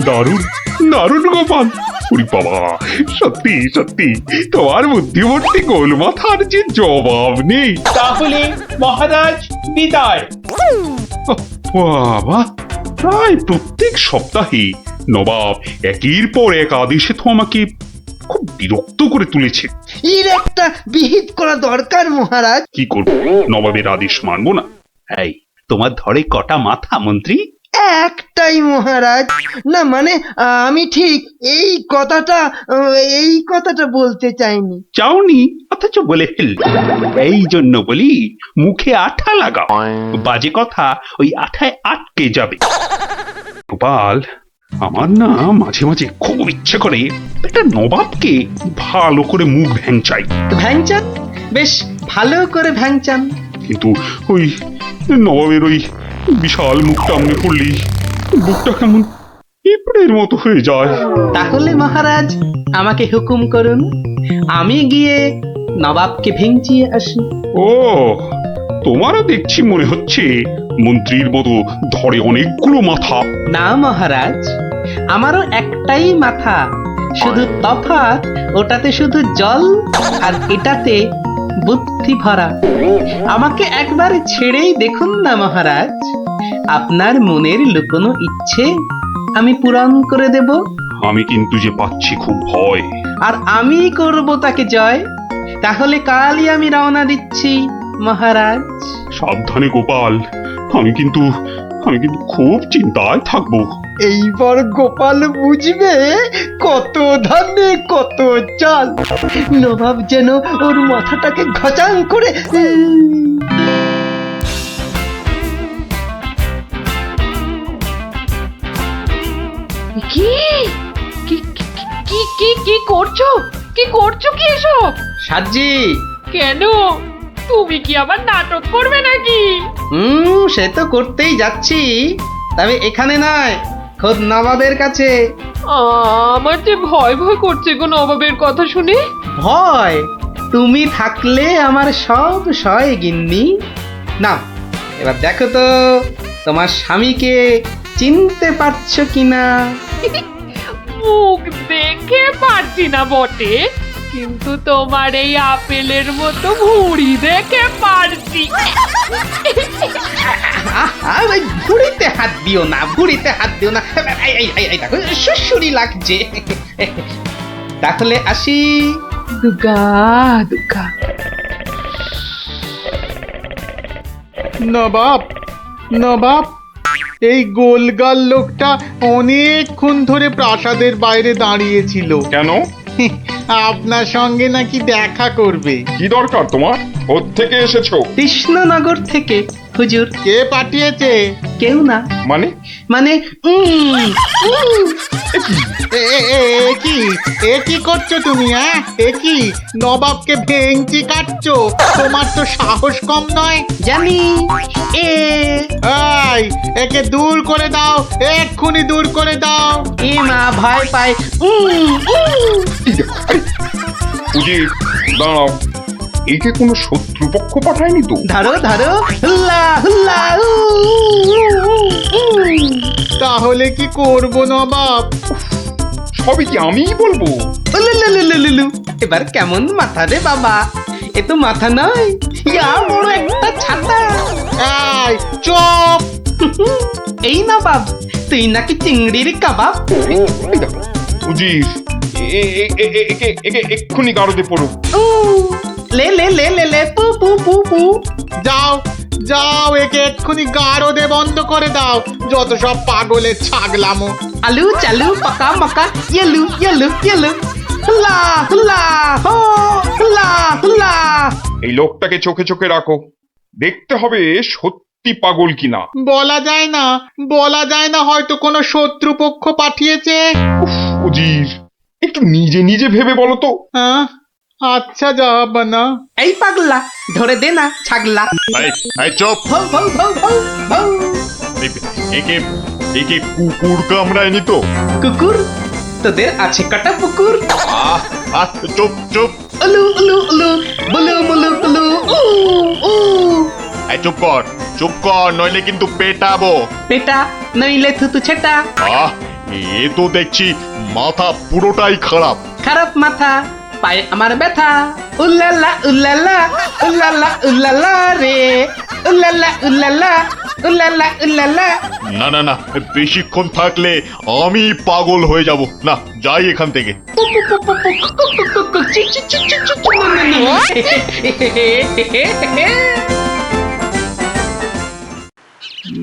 দারুণ গোপাল! ওরে বাবা, সত্যি তোমার বুদ্ধিমতী গোল মাথার যে জবাব নেই। তাহলে মহারাজ বিদায়। বাবা, প্রায় প্রত্যেক সপ্তাহে নবাব একের পর এক আদেশে তো আমাকে খুব বিরক্ত করে তুলেছে। এর একটা বিহিত করা দরকার মহারাজ। কি করব? নবাবের আদেশ মানবো না? এই, তোমার ধরে কটা মাথা মন্ত্রী? একটাই মহারাজ। না মানে আমি ঠিক এই কথাটা বলতে চাইনি। চাওনি অথচ বলে ফেল। এই জন্য বলি, মুখে আঠা লাগাও, বাজে কথা ওই আঠায় আটকে যাবে। গোপাল, আমার না মাঝে মাঝে খুব ইচ্ছে করে একটা নবাবকে ভালো করে মুখ ভ্যাংচাই। ভ্যাংচান, বেশ ভালো করে ভ্যাংচান। কিন্তু ওই নবাবের ওই বিশাল মুখটা মনে পড়লেই বুকটা কেমন পিঁপড়ের মতো হয়ে যায়। তাহলে মহারাজ আমাকে হুকুম করুন, আমি গিয়ে নবাবকে ভেঙচিয়ে আসি। ও, তোমারও দেখছি মনে হচ্ছে মন্ত্রীর মতো ধরে অনেকগুলো মাথা। না মহারাজ, আমারও একটাই মাথা, শুধু তফাৎ ওটাতে শুধু জল আর এটাতে বুদ্ধি ভরা। আমাকে একবার ছেড়েই দেখুন না মহারাজ, আপনার মনের লুকোনো ইচ্ছে আমি পূরণ করে দেব। আমি কিন্তু যে পাচ্ছি খুব ভয়। আর আমি করব তাকে জয়। তাহলে কালই আমি রওনা দিচ্ছি মহারাজ। সাবধানে গোপাল, আমি কিন্তু খুব চিন্তায় থাকবো। এইবার গোপাল বুঝবে কত ধানে কত চাল। নবাব যেন ওর মাথাটাকে ঘচাং করে কি কি কি কি কি করছো? কি এসব? সাজি, কেন? তুমি কি আবার নাটক করবে নাকি? সে তো করতেই যাচ্ছি, তবে এখানে নয়, খোদ নবাবের কাছে। আমার যে ভয় করছে গো নবাবের কথা শুনে। ভয়? তুমি থাকলে আমার সব সয় গিন্নি। না, এবার দেখো তো তোমার স্বামীকে চিনতে পারছো কিনা। মুখ দেখে পারছি না বটে, কিন্তু তোমার এই আপেলের মতো ভুঁড়ি দেখে পারছি। ভুড়িতে হাত দিও না, দেখো সুসুরি লাগছে। তাহলে আসি। দুগা নবাব, এই গোলগাল লোকটা অনেকক্ষণ ধরে প্রাসাদের বাইরে দাঁড়িয়েছিল। কেন? আপনার সঙ্গে নাকি দেখা করবে। কি দরকার তোমার? কোত্থেকে এসেছো? কৃষ্ণনগর থেকে হুজুর। কে পাঠিয়েছে? কেউ না। মানে? কি করছো তুমি? কি নবাবকে ভেঙচি কাটছো? তোমার তো সাহস কম নয়। জানি। একে দূর করে দাও, এক্ষুনি দূর করে দাও। মা ভয় পায়। দাঁড়াও, একে কোনো শত্রু শত্রুপক্ষ পাঠায়নি তো? ধরো ধরো, হুল্লা হুল্লা, উ, উ, উ, উ। তাহলে কি করব নবাব? সবই কি আমিই বলবো? উলুলুলুলুলু। এবার কেমন মাথা রে বাবা, এ তো মাথা নয়, ইয়া বড় একটা ছাতা। এই চুপ! এই না বাব, তুই নাকি চিংড়ির কাবাব। এই দেখো, উজির, একে এক্ষুনি গারদে পড়ো। উ, লে লে লে লে লে, পু পু পু পু। যাও যাও, একে এক্ষুনি গারদে বন্ধ করে দাও, যত সব পাগলের ছাগলামো। আলু চালু পাকা মাকা, ইয়েলু ইয়েলু ইয়েলু, হুল্লা হুল্লা, হো হুল্লা হুল্লা। এই লোকটাকে চোখে চোখে রাখো, দেখতে হবে সত্যি পাগল কিনা। বলা যায় না, বলা যায় না, হয়তো কোনো শত্রুপক্ষ পাঠিয়েছে। উজির, একটু নিজে নিজে ভেবে বলো তো। হ্যাঁ, আচ্ছা জাহাপনা। এই পাগলা, ধরে দে না ছাগলা। এই চুপ! ভৌ ভৌ ভৌ ভৌ ভৌ। একে একে কুকুর কামড়ায়নি তো? কুকুর? তোদের আছে কটা পুকুর? চুপ চুপ! উলু উলু উলু, বুলু মুলু উলু, উ উ। এই চুপ কর, নইলে কিন্তু পেটাবো। পেটা নইলে থুতু ছেটা। এ তো দেখছি মাথা পুরোটাই খারাপ। খারাপ মাথা, পায়ে আমার ব্যথা। উল্লালা উল্লালা, উল্লালা উল্লালা রে, উল্লালা উল্লালা, উল্লালা উল্লালা। না না না, বেশিক্ষণ থাকলে আমি পাগল হয়ে যাব। না, যাই এখান থেকে।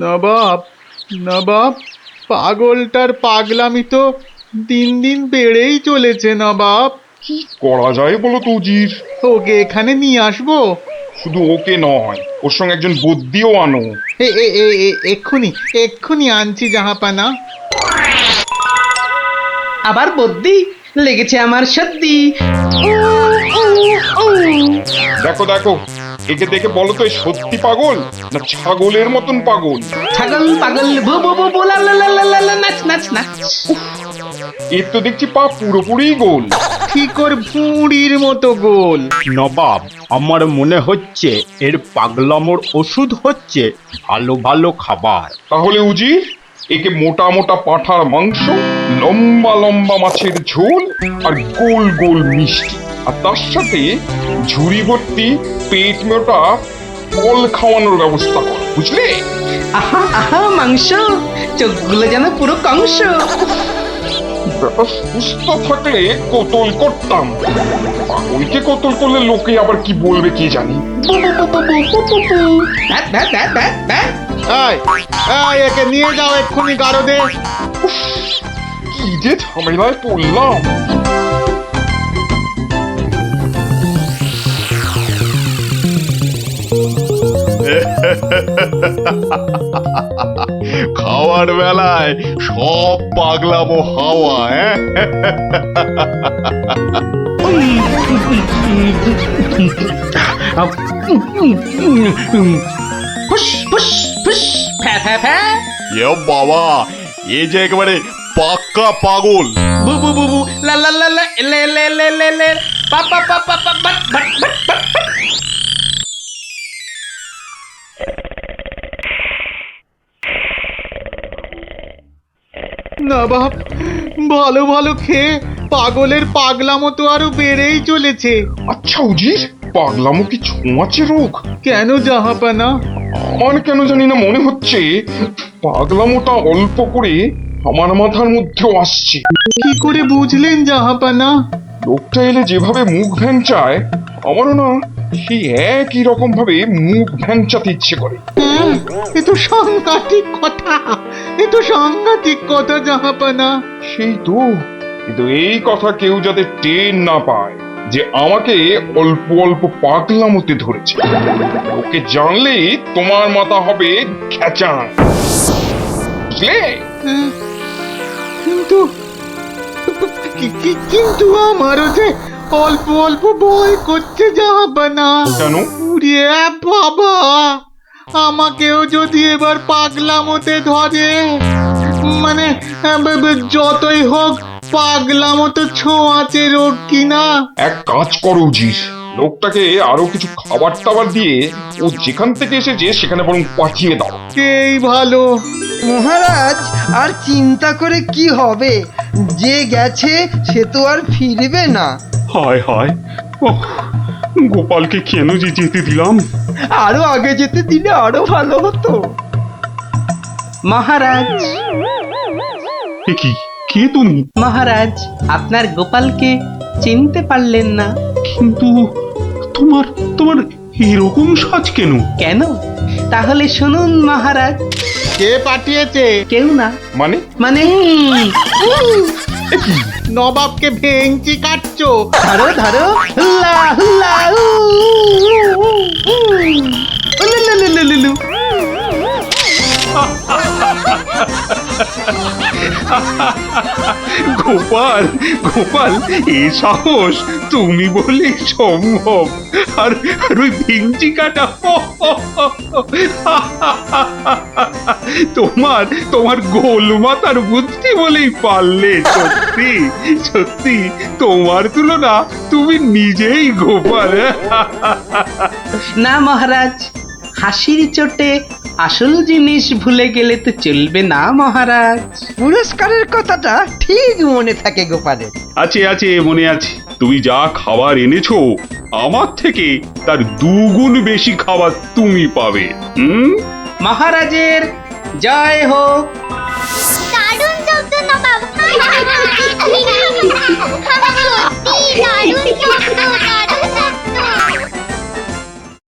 নবাব, নবাব, পাগলটার পাগলামি তো দিন দিন বেড়েই চলেছে নবাব। কি করা যায় বলো তো উজির? ওকে এখানে নিয়ে আসবো? শুধু ওকে নয়, ওর সঙ্গে একজন বদ্যিও আনো। এক্ষুনি এক্ষুনি আনছি জাহাপানা। আবার বদ্যি লেগেছে আমার সর্দি। দেখো দেখো, একে দেখে বলো তো, এ সত্যি পাগল না ছাগলের মতন পাগল? ছাগল পাগল, বু বু বু বু, লা লা লা লা লা লা, নাচ নাচ নাচ। এর তো দেখছি পা পুরোপুরি গোল। ঠিকর ভুঁড়ির মতো গোল। নবাব, আমার মনে হচ্ছে এর পাগলামোর ওষুধ হচ্ছে ভালো ভালো খাবার। তাহলে উজির, একে মোটা মোটা পাঁঠার মাংস, লম্বা লম্বা মাছের ঝোল, আর গোল গোল মিষ্টি, আর তার সাথে ঝুড়ি ভর্তি পেট মোটা ফল খাওয়ানোর ব্যবস্থা কর, বুঝলে? আহা আহা মাংস, চোখগুলো যেন পুরো কংস। ব্যাপার সুস্থ থাকলে কোতল করতাম, পাগলকে কোতল করলে লোকে আবার কি বলবে কে জানি। এই, একে নিয়ে যাও এক্ষুনি গারদে। কি যে ঝামেলায় পড়লাম। খাওয়ার বেলায় সব পাগলামো হাওয়া। ফুস ফুস ফুস, ফ্যা ফ্যা ফ্যা। এ বাবা, এ যে একেবারে পাক্কা পাগল। বু বু বু বু, লা লা লা লা, লে লে লে লে লে, পা পা পা পা পা, বাট বাট বাট বাট বাট। নবাব, ভালো ভালো খেয়ে পাগলের পাগলামো তো আরো বেড়েই চলেছে। আচ্ছা উজির, পাগলামো কি ছোঁয়াচে রোগ? কেন জাহাপানা? আমার কেন জানি না মনে হচ্ছে পাগলামোটা অল্প করে আমার মাথার মধ্যেও আসছে। কি করে বুঝলেন জাহাপানা? লোকটা এলে যেভাবে মুখ ভ্যাংচায়, আমারও না সেই একই রকম ভাবে মুখ ভ্যাংচাতে ইচ্ছে করে। এ তো সাংঘাতিক কথা, এ তো সাংঘাতিক কথা জাহাপানা। সেই তো, কিন্তু এই কথা কেউ যাতে টের না পায় যে আমাকে অল্প অল্প পাগলামোতে ধরেছে, ওকে জানলেই তোমার মাথা হবে খেচান, বুঝলে? কিন্তু কিন্তু আমারও যে অল্প অল্প ভয় করছে জাহাপানা। কেন? উড়িয়ে বাবা, আমাকেও যদি এবার পাগলামোতে ধরে, মানে যতই হোক পাগলামো তো ছোঁয়াচে রোগ কিনা। এক কাজ করো উজির, লোকটাকে আরো কিছু খাবার টাবার দিয়ে ও যেখান থেকে এসেছে সেখানে বরং পাঠিয়ে দাও। এই ভালো মহারাজ, আর চিন্তা করে কি হবে? যে গেছে সে তো আর ফিরবে না। হায় হায়, ওহ, গোপালকে কেন যে যেতে দিলাম? আরো আগে যেতে দিলে আরো ভালো হতো। মহারাজ, এ কি, কে তুমি? মহারাজ, আপনার গোপালকে চিনতে পারলেন না? কিন্তু তোমার তোমার এরকম সাজ কেন? কেন? তাহলে শুনুন মহারাজ। কে পাঠিয়েছে? কেউ না। মানে? মানে নবাবকে ভেঙচি কাটছো? ধরো ধরো, হুল্লা হুল্লা, উলুলুলুলুলু। গোপাল, গোপাল, এ সাহস তুমি বলে সম্ভব? আর ওই ভিঞ্চি কাটা, তোমার তোমার গোল মাথার বুদ্ধি বলেই পারলে। সত্যি সত্যি তোমার তুলনা তুমি নিজেই গোপাল। না মহারাজ, হাসির চোটে আসল জিনিস ভুলে গেলে তো চলবে না মহারাজ। পুরস্কারের কথাটা ঠিক মনে থাকে গোপালের। আছে আছে, মনে আছে। তুমি যা খাবার এনেছো আমার থেকে তার 2 গুণ বেশি খাবার তুমি পাবে। মহারাজের জয় হোক।